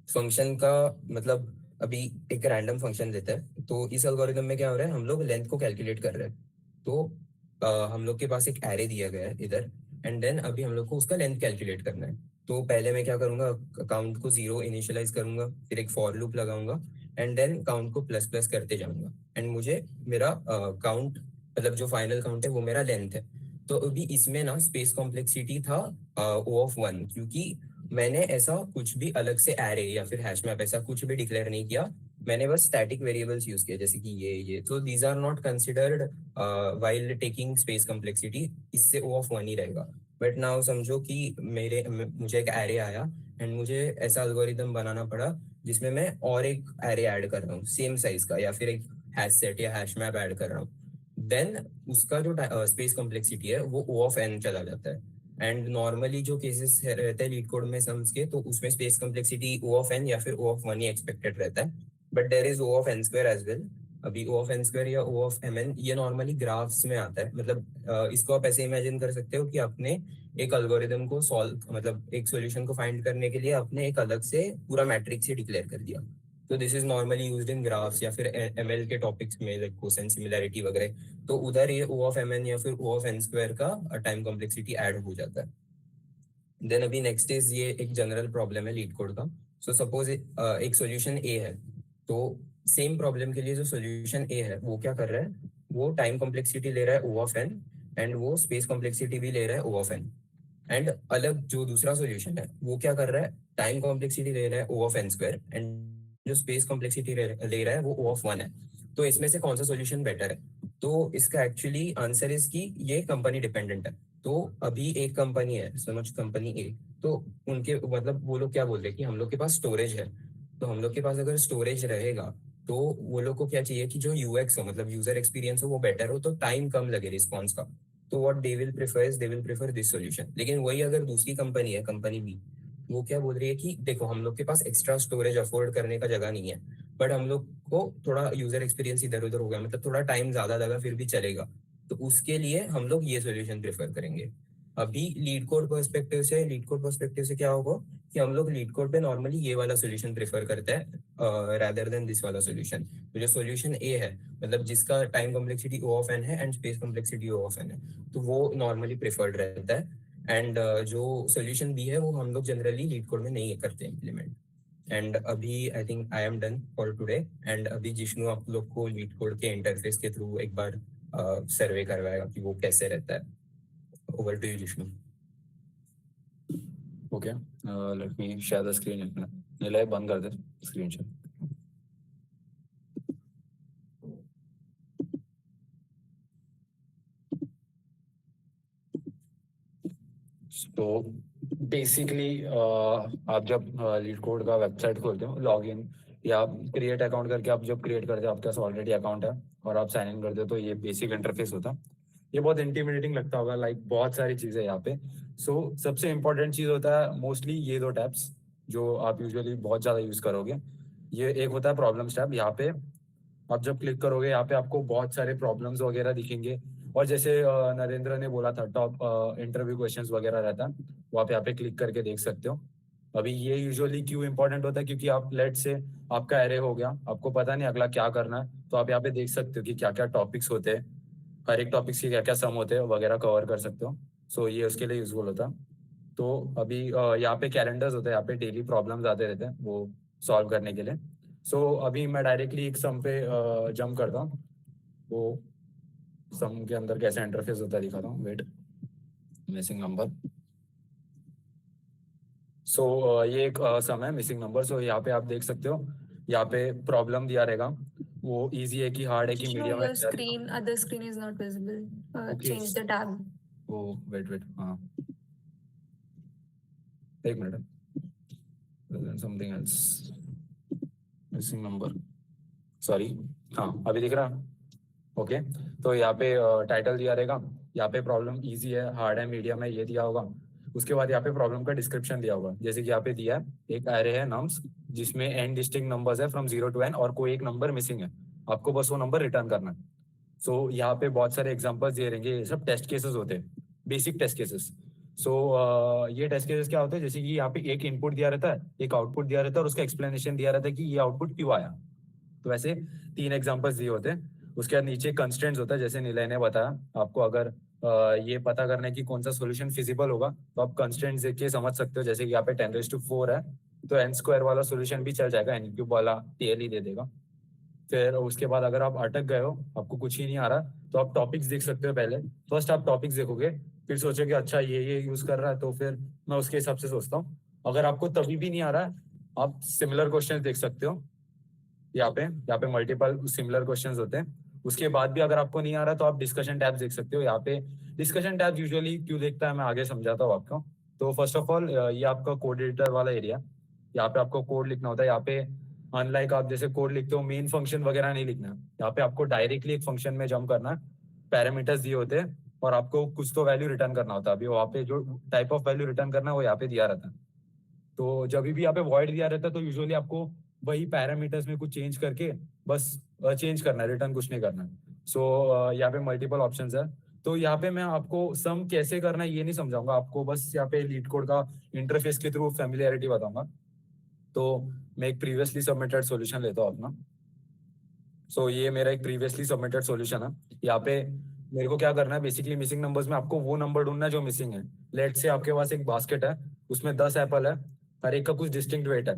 S5: फंक्शन का मतलब अभी एक रैंडम फंक्शन देता है, तो इस एल्गोरिथम में क्या हो रहा है, हम लोग लेंथ को कैलकुलेट कर रहे हैं। तो हम लोग के पास एक एरे दिया गया है इधर, एंड देन अभी हम लोग को उसका लेंथ कैलकुलेट करना है। तो पहले मैं क्या करूंगा, काउंट को 0 इनिशियलाइज करूंगा, फिर एक फॉर लूप लगाऊंगा एंड देन काउंट को प्लस प्लस करते जाऊंगा, एंड मुझे मेरा काउंट मतलब जो फाइनल काउंट है वो मेरा लेंथ है। तो अभी इसमें ना स्पेस कॉम्प्लेक्सिटी था O ऑफ 1, क्योंकि मैंने ऐसा कुछ भी अलग से एरे या फिर हैश मैप ऐसा कुछ भी डिक्लेयर नहीं किया, मैंने बस स्टैटिक वेरिएबल्स यूज किए, जैसे कि ये तो these are not considered while taking space complexity, इससे O ऑफ 1 ही रहेगा। बट नाउ समझो कि मुझे एक एरे आया एंड मुझे ऐसा एल्गोरिथम बनाना पड़ा जिसमें मैं और एक एरे ऐड कर रहा हूँ सेम साइज का, या फिर एक हैश सेट या हैश मैप ऐड कर रहा हूँ, देन उसका जो स्पेस कॉम्प्लेक्सिटी है वो O ऑफ n चला जाता है। एंड नॉर्मली जो केसेस रहते हैं लीड कोड में सम्स के, तो उसमें space complexity O of n या फिर O ऑफ 1 ही एक्सपेक्टेड रहता है, but there is O of n square as well. अभी O ऑफ n स्क्वायर या O ऑफ mn ये नॉर्मली ग्राफ्स में आता है। मतलब इसको आप ऐसे इमेजिन कर सकते हो कि आपने एक एल्गोरिदम को सॉल्व मतलब एक सॉल्यूशन को फाइंड करने के लिए आपने एक अलग से पूरा मैट्रिक्स ही डिक्लेयर कर दिया। तो this is normally used in graphs या फिर ML के टॉपिक्स में लाइक कोसाइन सिमिलैरिटी वगैरह। तो उधर ये O ऑफ mn या फिर O ऑफ n स्क्वायर का टाइम कॉम्प्लेक्सिटी ऐड हो जाता है। देन अभी नेक्स्ट इज ये एक जनरल प्रॉब्लम है लीड कोड का। सो सपोज एक सॉल्यूशन ए है, तो सेम प्रॉब्लम के लिए जो सॉल्यूशन ए है वो क्या कर रहा है, वो टाइम कॉम्प्लेक्सिटी ले रहा है O ऑफ n एंड वो स्पेस कॉम्प्लेक्सिटी भी ले रहा है O ऑफ n। एंड अलग जो दूसरा सॉल्यूशन है वो क्या कर रहा है, टाइम कॉम्प्लेक्सिटी ले रहा है O of n square and जो स्पेस कॉम्प्लेक्सिटी ले रहा है वो O ऑफ 1 है। तो इसमें से कौन सा सॉल्यूशन बेटर है? तो इसका एक्चुअली आंसर इज कि ये कंपनी डिपेंडेंट है। तो अभी एक कंपनी है, समझ कंपनी ए, तो उनके मतलब वो लोग क्या बोल रहे हैं कि हम लोग के पास स्टोरेज है, तो हम लोग के पास अगर स्टोरेज रहेगा तो वो लोग को क्या चाहिए कि जो यूएक्स हो मतलब यूजर एक्सपीरियंस हो वो बेटर हो, तो टाइम कम लगे रिस्पॉन्स का। तो what they will prefer is they will prefer this solution. लेकिन वही अगर दूसरी कंपनी है, कंपनी बी, वो क्या बोल रही है कि देखो हम लोग के पास एक्स्ट्रा स्टोरेज अफोर्ड करने का जगह नहीं है, बट हम लोग को थोड़ा यूजर एक्सपीरियंस इधर उधर हो गया, मतलब थोड़ा टाइम ज्यादा लगा फिर भी चलेगा, तो उसके लिए हम लोग ये सॉल्यूशन प्रेफर करेंगे। अभी लीड कोड पर्सपेक्टिव से क्या होगा कि हम लोग लीड कोड पे नॉर्मली ये वाला सॉल्यूशन प्रेफर करते हैं रादर देन दिस वाला सॉल्यूशन। तो जो सॉल्यूशन ए है मतलब जिसका time complexity O of n है and space complexity O of n है, तो वो नॉर्मली प्रेफर्ड रहता है। एंड जो सॉल्यूशन बी है वो हम लोग जनरली लीड कोड में नहीं करते इम्प्लीमेंट। एंड अभी I think I am done for today. एंड अभी जिष्णु आप लोग को लीड कोड के इंटरफेस के थ्रू एक बार सर्वे करवाएगा कि वो कैसे रहता है। Over to you Jishnu.
S4: Okay, let me share the screen. Nilay बंद कर दे स्क्रीन शेयर। तो बेसिकली आप जब लीड कोड का वेबसाइट खोलते हो, लॉगिन या क्रिएट अकाउंट करके आप जब क्रिएट करते हो, आपके पास ऑलरेडी अकाउंट है और आप साइन इन करते हो, तो ये बेसिक इंटरफेस होता है। ये बहुत इंटिमिडेटिंग लगता होगा, लाइक बहुत सारी चीज़ें यहाँ पे। सो सबसे इम्पोर्टेंट चीज़ होता है मोस्टली ये दो टैब्स जो आप यूजुअली बहुत ज़्यादा यूज़ करोगे। ये एक होता है प्रॉब्लम्स टैब, यहाँ पे आप जब क्लिक करोगे यहाँ पे आपको बहुत सारे प्रॉब्लम्स वगैरह दिखेंगे। और जैसे नरेंद्र ने बोला था, टॉप इंटरव्यू क्वेश्चंस वगैरह रहता है, वो आप यहाँ पे क्लिक करके देख सकते हो। अभी ये यूजुअली क्यों इंपॉर्टेंट होता है, क्योंकि आप लेट से आपका एरे हो गया, आपको पता नहीं अगला क्या करना है, तो आप यहाँ पे देख सकते हो कि क्या क्या टॉपिक्स होते हैं, हर एक टॉपिक्स के क्या क्या सम होते हैं वगैरह कवर कर सकते हो। सो ये उसके लिए यूजफुल होता है। तो अभी यहाँ पे कैलेंडर्स होते हैं, यहाँ पे डेली प्रॉब्लम्स आते रहते हैं वो सॉल्व करने के लिए। सो अभी मैं डायरेक्टली एक सम पे जंप करता हूँ, वो सम के अंदर कैसा इंटरफेस होता है दिखाता हूँ। Wait, missing number. सो ये एक सम है मिसिंग नंबर। सो यहाँ पे आप देख सकते हो, यहाँ पे प्रॉब्लम दिया रहेगा, वो इजी है कि हार्ड है कि
S1: Show
S4: मीडियम
S1: your
S4: है।
S1: screen, other screen is not visible.
S4: Okay.
S1: Change the tab.
S4: Oh wait हाँ, एक minute, something else, missing number, sorry. हाँ अभी दिख रहा है। ओके, तो यहाँ पे टाइटल दिया रहेगा, यहाँ पे प्रॉब्लम इजी है, हार्ड है, मीडियम है, ये दिया होगा। उसके बाद यहाँ पे प्रॉब्लम का डिस्क्रिप्शन दिया होगा, जैसे कि यहाँ पे दिया है एक एरे है नम्स जिसमें n डिस्टिंक्ट नंबर्स है फ्रॉम 0 to n और कोई एक नंबर मिसिंग है, आपको बस वो नंबर रिटर्न करना है। सो यहाँ पे बहुत सारे एग्जांपल्स दिए रहेंगे, ये सब टेस्ट केसेस होते हैं, बेसिक टेस्ट केसेस। सो ये टेस्ट केसेस क्या होते हैं, जैसे कि यहाँ पे एक इनपुट दिया रहता है, एक आउटपुट दिया रहता है और उसका एक्सप्लेनेशन दिया रहता है कि ये आउटपुट क्यों आया। तो वैसे 3 एग्जांपल्स दिए होते हैं। उसके बाद नीचे कंस्ट्रेंट्स होता है, जैसे निलय ने बताया आपको, अगर ये पता करना है कि कौन सा सॉल्यूशन फिजिबल होगा तो आप कंस्ट्रेंट्स देख के समझ सकते हो। जैसे कि यहाँ पे 10⁻⁴ है, तो n² वाला सॉल्यूशन भी चल जाएगा, n³ वाला टेल ही दे देगा। फिर उसके बाद अगर आप अटक गए हो, आपको कुछ ही नहीं आ रहा, तो आप टॉपिक्स देख सकते हो। पहले फर्स्ट आप टॉपिक्स देखोगे, फिर सोचोगे अच्छा ये यूज कर रहा है, तो फिर मैं उसके हिसाब से सोचता हूँ। अगर आपको तभी भी नहीं आ रहा है, आप सिमिलर क्वेश्चन देख सकते हो। यहाँ पे मल्टीपल सिमिलर क्वेश्चंस होते हैं। उसके बाद भी अगर आपको नहीं आ रहा तो आप डिस्कशन टैब देख सकते हो। यहाँ पे डिस्कशन टैब यूजुअली क्यों देखता है मैं आगे समझाता हूँ आपको। तो फर्स्ट ऑफ ऑल ये आपका कोड एडिटर वाला एरिया, यहाँ पे आपको कोड लिखना होता है। यहाँ पे अनलाइक आप जैसे कोड लिखते हो मेन फंक्शन वगैरह नहीं लिखना है, यहाँ पे आपको डायरेक्टली एक फंक्शन में जंप करना है, पैरामीटर्स दिए होते हैं और आपको कुछ तो वैल्यू रिटर्न करना होता है। अभी वहाँ पे जो टाइप ऑफ वैल्यू रिटर्न करना है वो यहाँ पे दिया रहता है। तो जब भी यहाँ पे वॉइड दिया रहता है तो यूजुअली आपको वही पैरामीटर्स में कुछ चेंज करके बस चेंज करना है, रिटर्न कुछ नहीं करना है। सो यहाँ पे मल्टीपल ऑप्शंस है। तो यहाँ पे मैं आपको सम कैसे करना है ये नहीं समझाऊंगा, आपको बस यहाँ पे लीड कोड का इंटरफेस के थ्रू फैमिलियरिटी बताऊंगा। तो मैं एक प्रीवियसली सबमिटेड सॉल्यूशन लेता हूँ अपना। सो ये मेरा एक प्रीवियसली सबमिटेड सॉल्यूशन है। यहाँ पे मेरे को क्या करना है, बेसिकली मिसिंग नंबर्स में आपको वो नंबर ढूंढना है जो मिसिंग है। लेट से आपके पास एक बास्केट है, उसमें 10 एप्पल है, हर एक का कुछ डिस्टिंक्ट वेट है,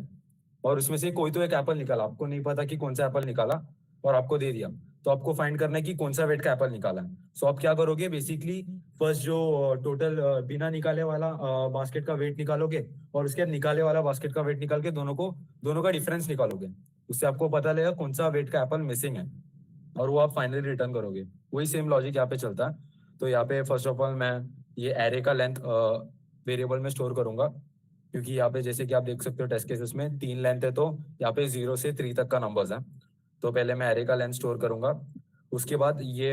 S4: और उसमें से कोई तो एक एप्पल निकाला, आपको नहीं पता कि कौन सा एप्पल निकाला, और आपको दे दिया। तो आपको फाइंड करना है कि कौन सा वेट का एप्पल निकाला है। सो आप क्या करोगे, बेसिकली फर्स्ट जो टोटल बिना निकाले वाला बास्केट का वेट निकालोगे, और उसके बाद निकाले वाला बास्केट का वेट निकाल के दोनों का डिफरेंस निकालोगे। उससे आपको पता लगेगा कौन सा वेट का एप्पल मिसिंग है, और वो आप फाइनली रिटर्न करोगे। वही सेम लॉजिक यहाँ पे चलता है। तो यहाँ पे फर्स्ट ऑफ ऑल मैं ये एरे का लेंथ वेरिएबल में स्टोर करूंगा, क्योंकि यहाँ पे जैसे कि आप देख सकते हो टेस्ट केसेस में 3 लेंथ है, तो यहाँ पे 0 से 3 तक का नंबर्स है। तो पहले मैं एरे का लेंथ स्टोर करूंगा। उसके बाद ये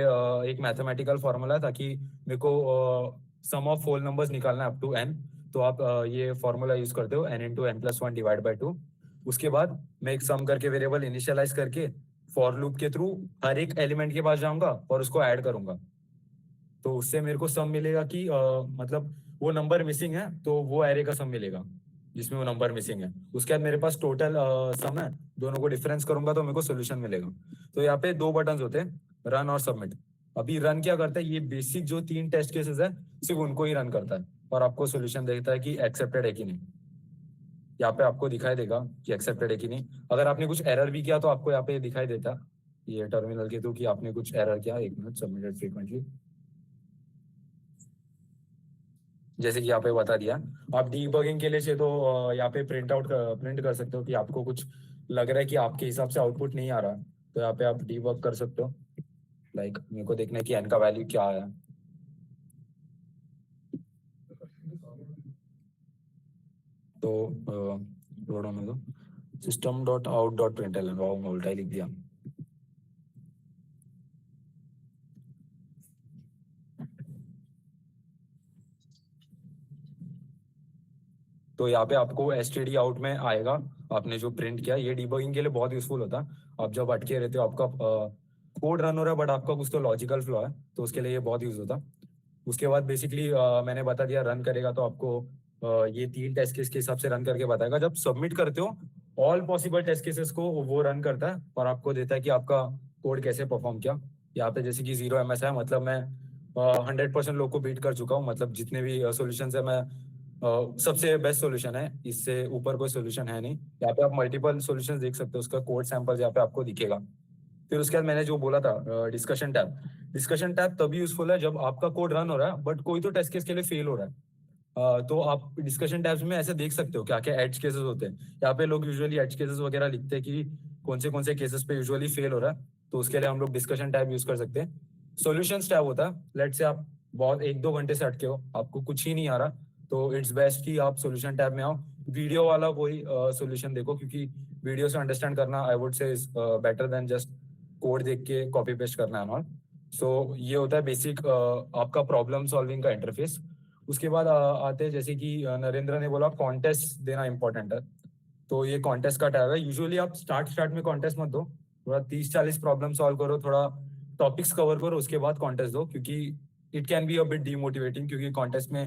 S4: एक मैथमेटिकल फॉर्मूला है, ताकि मेरे को सम ऑफ होल नंबर्स निकालना है अप टू n। तो आप ये फॉर्मूला यूज करते हो n × n+1 / 2। उसके बाद मैं एक सम करके वेरिएबल इनिशियलाइज करके फॉर लूप के थ्रू हर एक एलिमेंट के पास जाऊंगा और उसको ऐड करूंगा। तो उससे मेरे को सम मिलेगा कि मतलब वो नंबर मिसिंग है तो वो एरे का सम मिलेगा जिसमें वो नंबर मिसिंग है। उसके बाद मेरे पास टोटल सम है, दोनों को डिफरेंस करूंगा तो मेरे को सोल्यूशन मिलेगा। तो यहाँ पे 2 बटन्स होते हैं, रन और सबमिट। अभी रन क्या करता है, ये बेसिक जो 3 टेस्ट केसेस है सिर्फ उनको ही रन करता है और आपको सोल्यूशन देखता है कि एक्सेप्टेड है कि नहीं। यहाँ पे आपको दिखाई देगा कि एक्सेप्टेड है कि नहीं। अगर आपने कुछ एरर भी किया तो आपको यहाँ पे दिखाई देता ये टर्मिनल के थ्रू कि आपने कुछ एरर किया। 1 मिनट, सबमिटेड फ्रीक्वेंटली, जैसे कि यहाँ पे बता दिया। आप डीबगिंग के लिए चाहिए तो यहाँ पे प्रिंट कर सकते हो कि आपको कुछ लग रहा है कि आपके हिसाब से आउटपुट नहीं आ रहा, तो यहाँ पे आप डीबग कर सकते हो। लाइक मेरे को देखना है कि n का वैल्यू क्या आया। तो लोड होने दो system.out.println वाओ मैं उल्टा ही लिख दिया। तो यहाँ पे आपको std आउट में आएगा आपने जो प्रिंट किया। ये डिबगिंग के लिए बहुत यूजफुल होता है। आप जब अटके रहते हो, आपका कोड रन हो रहा है बट आपका कुछ तो लॉजिकल फ्लॉ है, तो उसके लिए ये बहुत यूज होता। उसके बाद बेसिकली मैंने बता दिया रन करेगा तो आपको ये 3 टेस्ट केस के हिसाब से रन करके बताएगा। जब सबमिट करते हो ऑल पॉसिबल टेस्ट केसेस को वो रन करता है और आपको देता है कि आपका कोड कैसे परफॉर्म किया। यहाँ पे जैसे कि 0 MS है, मतलब मैं 100% लोग को बीट कर चुका हूँ। मतलब जितने भी सोल्यूशन है मैं सबसे बेस्ट सोल्यूशन है, इससे ऊपर कोई सोल्यूशन है नहीं। यहाँ पे आप मल्टीपल सोल्यूशन देख सकते हो, उसका कोड सैंपल यहाँ पे आपको दिखेगा। फिर उसके बाद मैंने जो बोला था डिस्कशन टैब तभी यूजफुल है जब आपका कोड रन हो रहा है बट कोई तो टेस्ट केस के लिए फेल हो रहा है। तो आप डिस्कशन टैब्स में ऐसे देख सकते हो क्या क्या एज केसेस होते हैं। यहाँ पे लोग यूजुअली एज केसेस वगैरह लिखते हैं कि कौन से केसेस पे यूजुअली फेल हो रहा है, तो उसके लिए हम लोग डिस्कशन टैब यूज कर सकते हैं। सॉल्यूशंस टैब होता है, लेट से आप बहुत 1-2 घंटे से अटके हो, आपको कुछ ही नहीं आ रहा, तो इट्स बेस्ट कि आप सॉल्यूशन टैब में आओ। वीडियो वाला कोई सॉल्यूशन देखो, क्योंकि वीडियो से अंडरस्टैंड करना I would say is better than just code देख के कॉपी पेस्ट करना है नॉट। सो ये होता है बेसिक आपका प्रॉब्लम सॉल्विंग का इंटरफेस। उसके बाद आते हैं जैसे कि नरेंद्र ने बोला कॉन्टेस्ट देना इंपॉर्टेंट है, तो ये कॉन्टेस्ट का टैब है। यूजुअली आप स्टार्ट में कॉन्टेस्ट मत दो, थोड़ा 30-40 प्रॉब्लम सॉल्व करो, थोड़ा टॉपिक्स कवर करो, उसके बाद कॉन्टेस्ट दो, क्योंकि it can be a bit demotivating. क्योंकि कॉन्टेस्ट में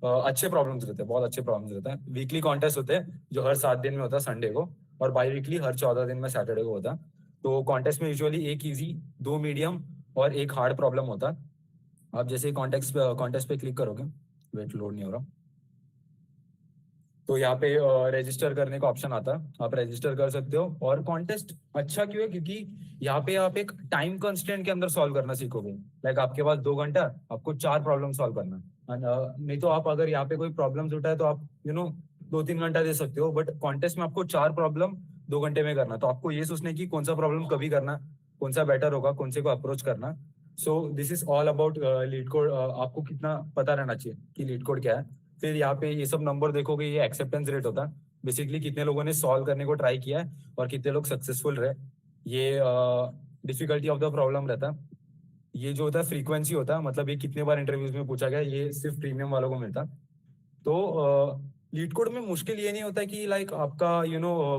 S4: अच्छे प्रॉब्लम्स रहते हैं, बहुत अच्छे प्रॉब्लम्स रहते हैं। वीकली कॉन्टेस्ट होते हैं जो हर 7 दिन में होता है संडे को, और बाई वीकली हर 14 दिन में सैटरडे को होता है। तो कॉन्टेस्ट में यूजुअली एक इजी, 2 मीडियम और एक हार्ड प्रॉब्लम होता है। आप जैसे कॉन्टेस्ट पे क्लिक करोगे, वेट लोड नहीं हो रहा, तो यहाँ पे रजिस्टर करने का ऑप्शन आता है, आप रजिस्टर कर सकते हो। और कॉन्टेस्ट अच्छा क्यों है, क्योंकि यहाँ पे आप एक टाइम कंस्ट्रेंट के अंदर सॉल्व करना सीखोगे। लाइक आपके पास 2 घंटा, आपको 4 प्रॉब्लम सॉल्व करना है। नहीं तो आप अगर यहाँ पे कोई प्रॉब्लम उठा है तो आप 2-3 घंटा दे सकते हो, बट कॉन्टेस्ट में आपको 4 प्रॉब्लम 2 घंटे में करना। तो आपको ये सोचने की कौन सा प्रॉब्लम कभी करना, कौन सा बेटर होगा, कौन से को अप्रोच करना। सो this is all about leet code. आपको कितना पता रहना चाहिए कि लीड कोड क्या है। फिर यहाँ पे ये सब नंबर देखोगे, ये एक्सेप्टेंस रेट होता है, बेसिकली कितने लोगों ने सॉल्व करने को ट्राई किया है और कितने लोग सक्सेसफुल रहे। ये डिफिकल्टी ऑफ द प्रॉब्लम रहता है। ये जो होता है फ्रीक्वेंसी होता है, मतलब ये कितने बार इंटरव्यूज में पूछा गया, ये सिर्फ प्रीमियम वालों को मिलता। तो लीड कोड में मुश्किल ये नहीं होता कि लाइक आपका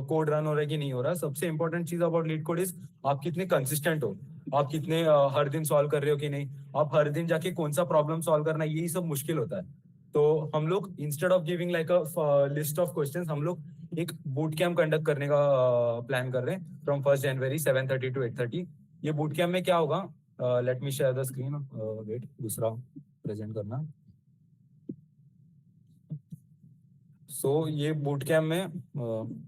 S4: कोड रन हो रहा है कि नहीं हो रहा। सबसे इंपॉर्टेंट चीज अबाउट लीड कोड इज आप कितने कंसिस्टेंट हो, आप कितने हर दिन सॉल्व कर रहे हो कि नहीं, आप हर दिन जाके कौन सा प्रॉब्लम सॉल्व करना है, यही सब मुश्किल होता है। तो हम लोग instead of giving like a list of questions, हम लोग एक बूट कैम्प कंडक्ट करने का प्लान कर रहे हैं फ्रॉम 1 जनवरी 7:30 to 8:30। ये बूट कैम्प में क्या होगा, let me share the screen, wait दूसरा प्रेजेंट करना। सो ये बूट कैम्प में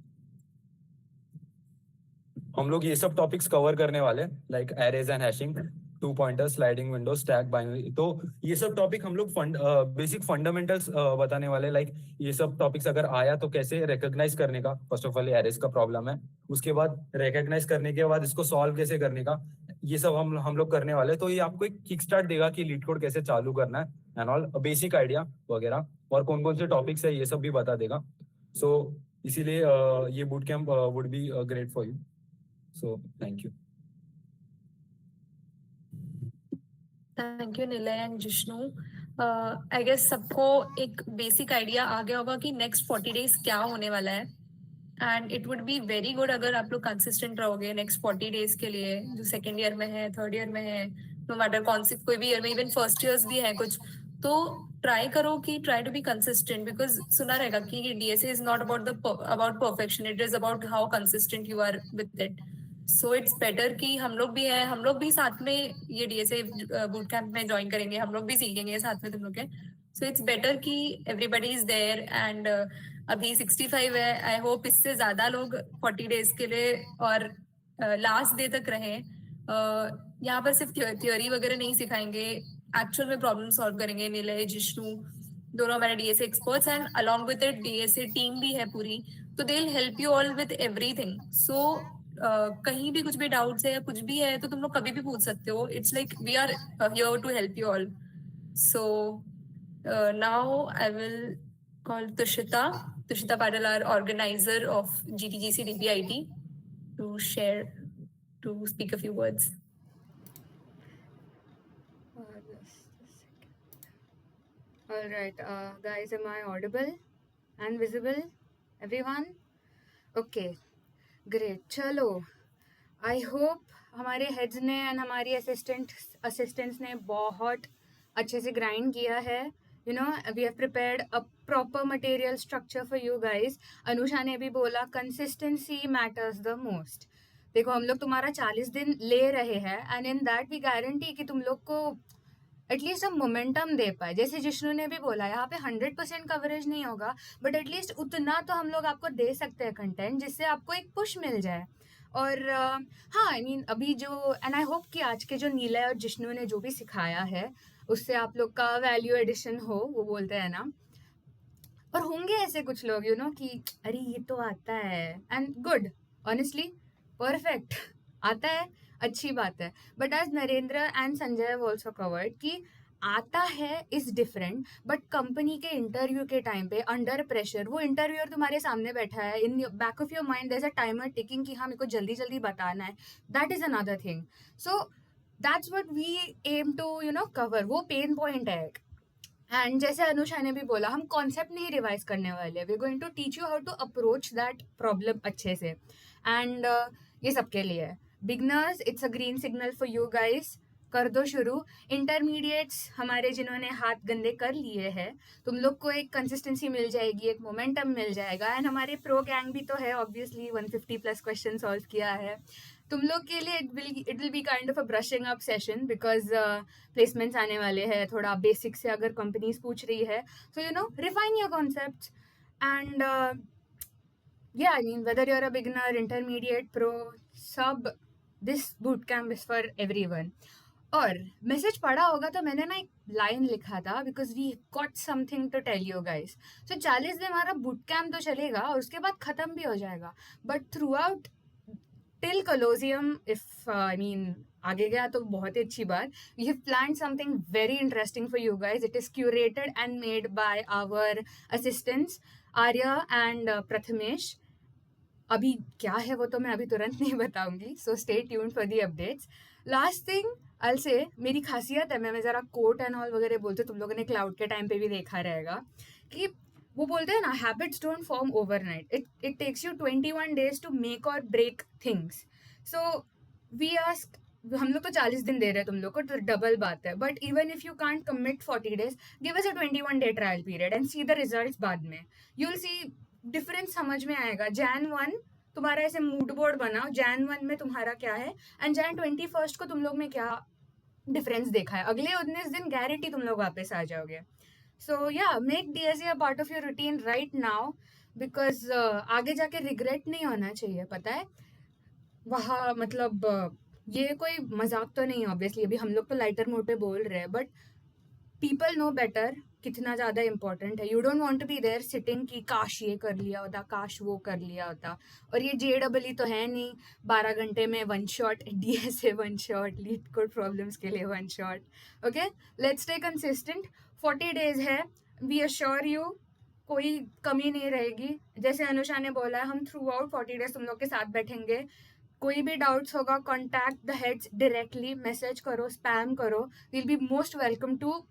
S4: हम लोग ये सब टॉपिक्स कवर करने वाले, like arrays and hashing, 2 pointer, sliding window, stack, binary. तो ये सब टॉपिक हम लोग बेसिक फंडामेंटल्स बताने वाले। लाइक ये सब टॉपिक्स अगर आया तो कैसे रिकॉग्नाइज करने का, फर्स्ट ऑफ ऑल एरेज का प्रॉब्लम है, उसके बाद रिकॉग्नाइज करने के बाद इसको सॉल्व कैसे करने का, ये सब हम लोग करने वाले। तो ये आपको एक किक स्टार्ट देगा कि लीड कोड कैसे चालू करना है एंड ऑल, बेसिक आइडिया वगैरह, और कौन कौन से टॉपिक्स है ये सब भी बता देगा। सो इसीलिए ये boot camp would be great for you. So thank you.
S1: Thank you Nilay and Jishnu. I guess सबको एक बेसिक आइडिया आ गया होगा कि नेक्स्ट 40 डेज क्या होने वाला है, and it would be very good अगर आप लोग कंसिस्टेंट रहोगे नेक्स्ट 40 डेज के लिए, जो सेकेंड ईयर में है, थर्ड ईयर में है, नो मैटर कौन सी कोई भी ईयर में, इवन फर्स्ट ईयर्स भी है कुछ, तो ट्राई करो कि try to be consistent, because सुना रहेगा कि DSA is not about perfection, it is about how consistent you are with इट। सो इट्स बेटर कि हम लोग भी हैं, हम लोग भी साथ में ये डीएसए बूट कैंप में ज्वाइन करेंगे, हम लोग भी सीखेंगे साथ में तुम लोग के। सो इट्स बेटर कि एवरीबडी इज देयर, एंड अभी 65 है, आई होप इससे ज्यादा लोग 40 डेज के लिए और लास्ट डे तक रहें। यहाँ पर सिर्फ थ्योरी वगैरह नहीं सिखाएंगे, एक्चुअल में प्रॉब्लम सॉल्व करेंगे। निलय, जिष्णु दोनों हमारे DSA experts, and along with it DSA team भी है पूरी, तो they will help you all with everything. So कहीं भी कुछ भी डाउट्स है या कुछ भी है तो तुम लोग कभी भी पूछ सकते हो। It's like we are here to help you all. So now I will called Tushita Patil, our organizer of GTGC DBIT, to speak a few words.
S6: All right, guys, am I audible and visible? Everyone? Okay, great. चलो, I hope हमारे heads ने and हमारी assistants ने बहुत अच्छे से grind किया है. You know, we have prepared a proper material structure for you guys. Anusha ने भी बोला consistency matters the most. देखो हम लोग तुम्हारा 40 दिन ले रहे हैं and in that we guarantee कि तुम लोग को एटलीस्ट हम मोमेंटम दे पाए. जैसे जिष्णु ने भी बोला यहाँ पे 100% कवरेज नहीं होगा बट एटलीस्ट उतना तो हम लोग आपको दे सकते हैं कंटेंट जिससे आपको एक पुश मिल जाए. और हाँ आई मीन अभी जो एंड आई होप कि आज के जो नीलय और जिष्णु ने जो भी सिखाया है उससे आप लोग का वैल्यू एडिशन हो, वो बोलते हैं ना. और होंगे ऐसे कुछ लोग यू नो कि अरे ये तो आता है एंड गुड, ऑनेस्टली परफेक्ट आता है, अच्छी बात है. But as Narendra and Sanjay have also covered कि आता है इज डिफरेंट. बट कंपनी के इंटरव्यू के टाइम पे अंडर प्रेशर वो इंटरव्यूअर तुम्हारे सामने बैठा है, in back of your mind there is a timer ticking कि हाँ मेरे को जल्दी जल्दी बताना है. That is another thing. So that's what we aim to you know cover. वो पेन पॉइंट है. एंड जैसे अनुषा ने भी बोला हम कॉन्सेप्ट नहीं रिवाइज करने वाले, we are going to teach you how to approach that problem अच्छे से. एंड ये सबके लिए है. Beginners it's a green signal for you guys, कर दो शुरू. इंटरमीडिएट्स हमारे जिन्होंने हाथ गंदे कर लिए हैं तुम लोग को एक कंसिस्टेंसी मिल जाएगी, एक मोमेंटम मिल जाएगा. एंड हमारे प्रो गैंग भी तो है ऑब्वियसली, 150+ क्वेश्चन सॉल्व किया है. तुम लोग के लिए it will be kind of a brushing up session because placements आने वाले हैं. थोड़ा बेसिक से अगर कंपनीज पूछ रही है so you know refine your concepts. And yeah, I mean, whether you're a beginner, intermediate, pro, sub, this bootcamp is for everyone. और मैसेज पढ़ा होगा तो मैंने ना एक लाइन लिखा था because we got something to tell you guys. So 40 दिन हमारा बूट कैम्प तो चलेगा और उसके बाद ख़त्म भी हो जाएगा. But throughout till colloquium if I mean आगे गया तो बहुत ही अच्छी बात. We have plan something very interesting for you guys. It is curated and made by our assistants Arya and Prathamesh. अभी क्या है वो तो मैं अभी तुरंत नहीं बताऊंगी, सो stay tuned for the updates. Last thing I से, मेरी खासियत है मैं ज़रा कोट एंड ऑल वगैरह बोलते, तुम लोगों ने क्लाउड के टाइम पे भी देखा रहेगा कि वो बोलते हैं ना habits don't form overnight. It takes you 21 days to make और break things. So we ask, हम लोग तो 40 दिन दे रहे हैं तुम लोग को तो डबल बात है. But even if you can't commit 40 days, give us a 21 day trial period and see the results. बाद में यू विल सी डिफरेंस समझ में आएगा. Jan 1 तुम्हारा ऐसे मूड बोर्ड बनाओ, Jan 1 में तुम्हारा क्या है एंड Jan 21 को तुम लोग में क्या डिफरेंस देखा है. अगले 19 दिन गारंटी तुम लोग वापस आ जाओगे. सो या make DSA a part of your routine right now because आगे जाके रिग्रेट नहीं होना चाहिए. पता है वहाँ मतलब ये कोई मजाक तो नहीं है ऑब्वियसली, अभी हम लोग तो लाइटर मोड पे बोल रहे हैं बट पीपल नो बेटर कितना ज़्यादा इंपॉर्टेंट है. You don't want to be there sitting कि काश ये कर लिया होता, काश वो कर लिया होता. और ये JEE तो है नहीं 12 घंटे में 1 shot, DSA 1 shot, leet code problems के लिए 1 shot. Okay, let's stay consistent. 40 days है, वी अश्योर यू कोई कमी नहीं रहेगी. जैसे अनुषा ने बोला हम थ्रू आउट 40 days तुम लोग के साथ बैठेंगे. कोई भी डाउट्स होगा contact the heads directly, message करो, स्पैम करो. Will be most welcome to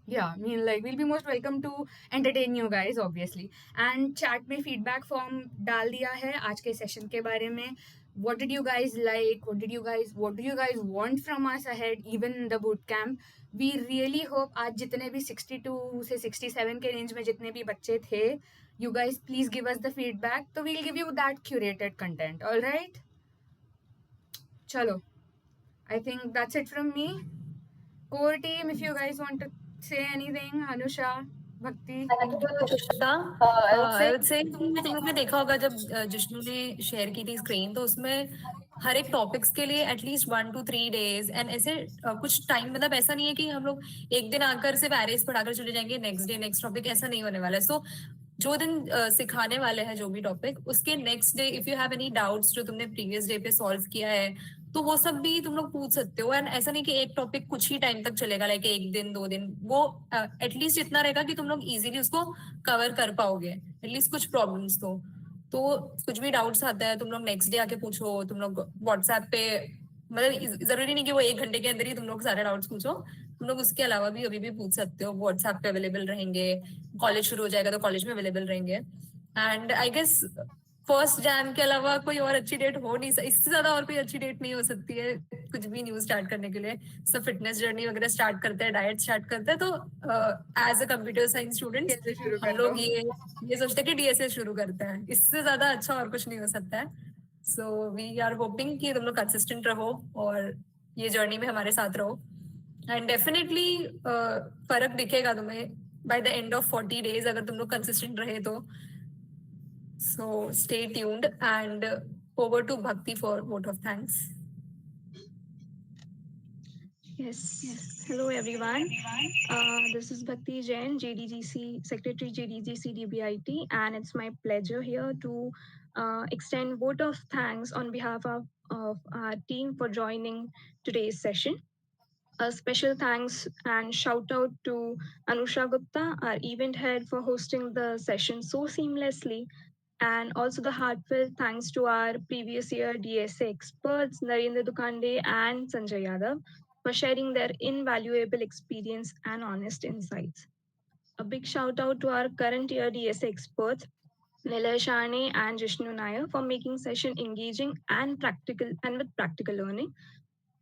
S6: we'll be most welcome to entertain you guys obviously. and chat में feedback form डाल दिया है आज के सेशन के बारे में. what did you guys like, what do you guys want from us ahead even in the boot camp. we really hope आज जितने भी 62 से 67 के रेंज में जितने भी बच्चे थे, you guys please give us the feedback, so we'll give you that curated content. all right, chalo, I think that's it from me. core team, if you guys want to say anything, Anusha, Bhakti.
S1: I would say तुम लोग ने देखा होगा जब जिष्णु ने शेयर की थी स्क्रीन, तो उसमें हर एक टॉपिक्स के लिए एटलीस्ट 1 to 3 days एंड ऐसे कुछ टाइम, मतलब ऐसा नहीं है कि हम लोग एक दिन आकर सिर्फ एरेस पढ़ाकर चले जाएंगे, नेक्स्ट डे नेक्स्ट टॉपिक, ऐसा नहीं होने वाला है. सो जो दिन सिखाने वाले हैं जो भी टॉपिक, उसके next day if you have any doubts जो तुमने प्रीवियस डे पे सॉल्व किया है तो वो सब भी तुम लोग पूछ सकते हो। एंड ऐसा नहीं कि एक टॉपिक कुछ ही टाइम तक चलेगा, लाइक 1 दिन 2 दिन, वो एटलीस्ट इतना रहेगा कि तुम लोग इजीली उसको कवर कर पाओगे, एटलीस्ट कुछ प्रॉब्लम्स तो कुछ भी डाउट्स आता है तुम लोग नेक्स्ट डे आके पूछो। तुम लोग व्हाट्सएप पे, मतलब जरूरी नहीं कि वो 1 घंटे के अंदर ही तुम लोग सारे डाउट्स पूछो, तुम लोग उसके अलावा भी अभी भी पूछ सकते हो। व्हाट्सएप पे अवेलेबल रहेंगे, कॉलेज शुरू हो जाएगा तो कॉलेज में अवेलेबल रहेंगे। एंड आई गेस 1 जैन के अलावा कोई और अच्छी डेट हो नहीं, इससे ज्यादा और कोई अच्छी डेट नहीं हो सकती है कुछ भी न्यूज स्टार्ट करने के लिए। सब फिटनेस जर्नी वगैरह स्टार्ट करते हैं, डाइट स्टार्ट करते हैं, तो as a computer science students
S6: कैसे शुरू
S1: हम
S6: कर
S1: लोग
S6: दो।
S1: ये सोचते हैं कि डीएसए शुरू करते हैं, इससे ज्यादा अच्छा और कुछ नहीं हो सकता है। सो वी आर होपिंग कि तुम लोग कंसिस्टेंट रहो और ये जर्नी में हमारे साथ रहो। एंड डेफिनेटली फर्क दिखेगा तुम्हें by the end of 40 days अगर तुम लोग कंसिस्टेंट रहे तो। So stay tuned and over to Bhakti for vote of thanks.
S7: Yes. Hello, everyone. This is Bhakti Jain, JDGC Secretary, JDGC DBIT, and it's my pleasure here to extend vote of thanks on behalf of our team for joining today's session. A special thanks and shout out to Anusha Gupta, our event head, for hosting the session so seamlessly. And also the heartfelt thanks to our previous year DSA experts, Narendra Dukande and Sanjay Yadav, for sharing their invaluable experience and honest insights. A big shout out to our current year DSA experts, Nilay Shane and Jishnu Nair, for making session engaging and practical and with practical learning.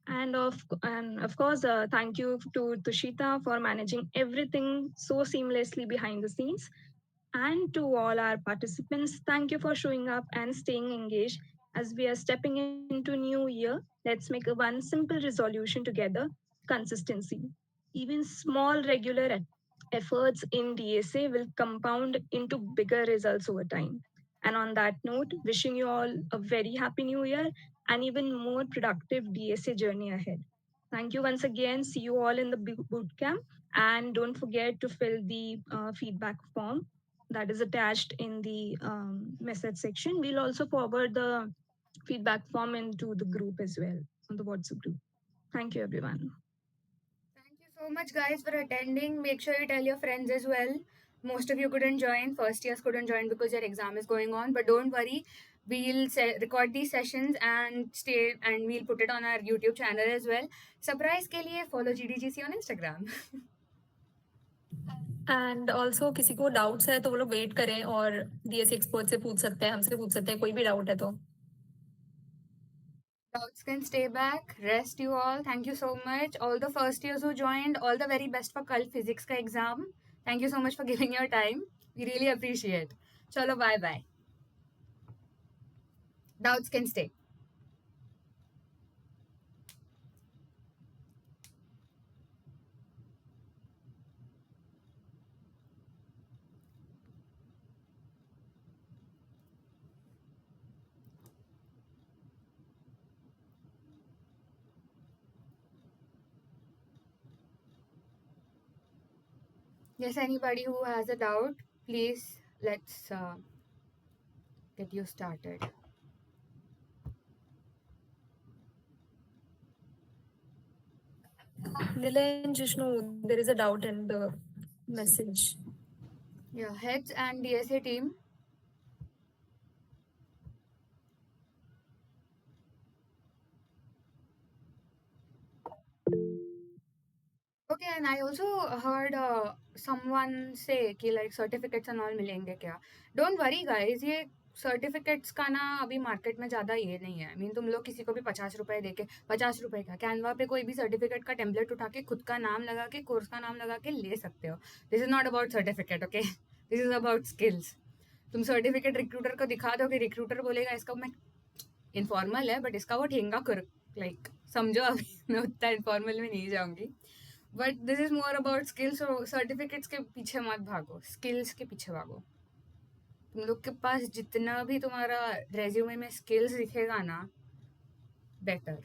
S7: And of course, thank you to Tushita for managing everything so seamlessly behind the scenes. And to all our participants, thank you for showing up and staying engaged. As we are stepping into new year, let's make one simple resolution together: consistency. Even small regular efforts in DSA will compound into bigger results over time. And on that note, wishing you all a very happy new year and even more productive DSA journey ahead. Thank you once again. See you all in the boot camp. And don't forget to fill the feedback form that is attached in the message section. We'll also forward the feedback form into the group as well, on the WhatsApp group. Thank you, everyone.
S6: Thank you so much, guys, for attending. Make sure you tell your friends as well. Most of you couldn't join, first years couldn't join because your exam is going on, but don't worry. We'll record these sessions and we'll put it on our YouTube channel as well. Surprise के लिए follow GDGC on Instagram.
S1: And also किसी को डाउट्स है तो वो लोग वेट करें और डीएससी एक्सपर्ट से पूछ सकते हैं, हमसे पूछ सकते हैं, कोई भी डाउट है तो।
S6: Doubts can stay back. Rest you all. Thank you so much. All the first years who joined, all the very best for कल physics का exam. Thank you so much for giving your time. We really appreciate. Chalo, bye bye. Doubts can stay. Yes, anybody who has a doubt, please let's get you started.
S1: Nilay and Jishnu, there is a doubt in the message.
S6: Yeah, heads and DSA team. Okay, and I also heard someone say कि like certificates and all मिलेंगे क्या? Don't worry guys, ये सर्टिफिकेट्स का ना अभी मार्केट में ज़्यादा ये नहीं है। I mean, तुम लोग किसी को भी 50 रुपए दे के, 50 रुपए का कैनवा पे कोई भी सर्टिफिकेट का टेम्पलेट उठा के खुद का नाम लगा के, कोर्स का नाम लगा के ले सकते हो। This is not about certificate, okay, this is about skills. तुम सर्टिफिकेट रिक्रूटर को दिखा दोगे, रिक्रूटर बोलेगा इसका मैं इनफॉर्मल है बट इसका वो ठेंगा कर, लाइक समझो। अभी मैं उतना इनफॉर्मल में नहीं जाऊंगी, but this is more about skills. Certificates के पीछे मत भागो, स्किल्स के पीछे भागो। तुम लोग के पास जितना भी तुम्हारा रेज्यूमे में स्किल्स दिखेगा ना, better.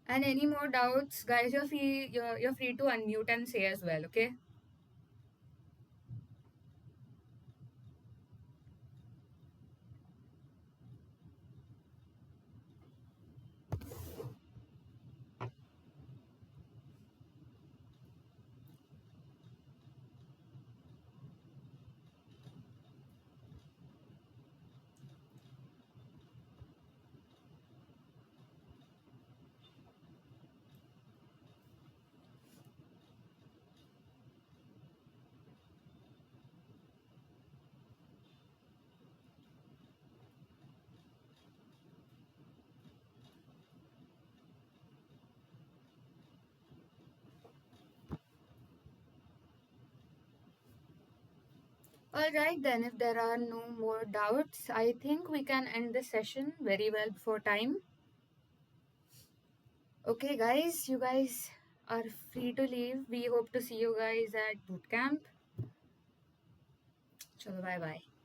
S6: And any more doubts, guys, you're free to unmute and say as well, okay? All right, then, if there are no more doubts, I think we can end this session very well before time. Okay, guys, you guys are free to leave. We hope to see you guys at bootcamp. Chalo, bye bye.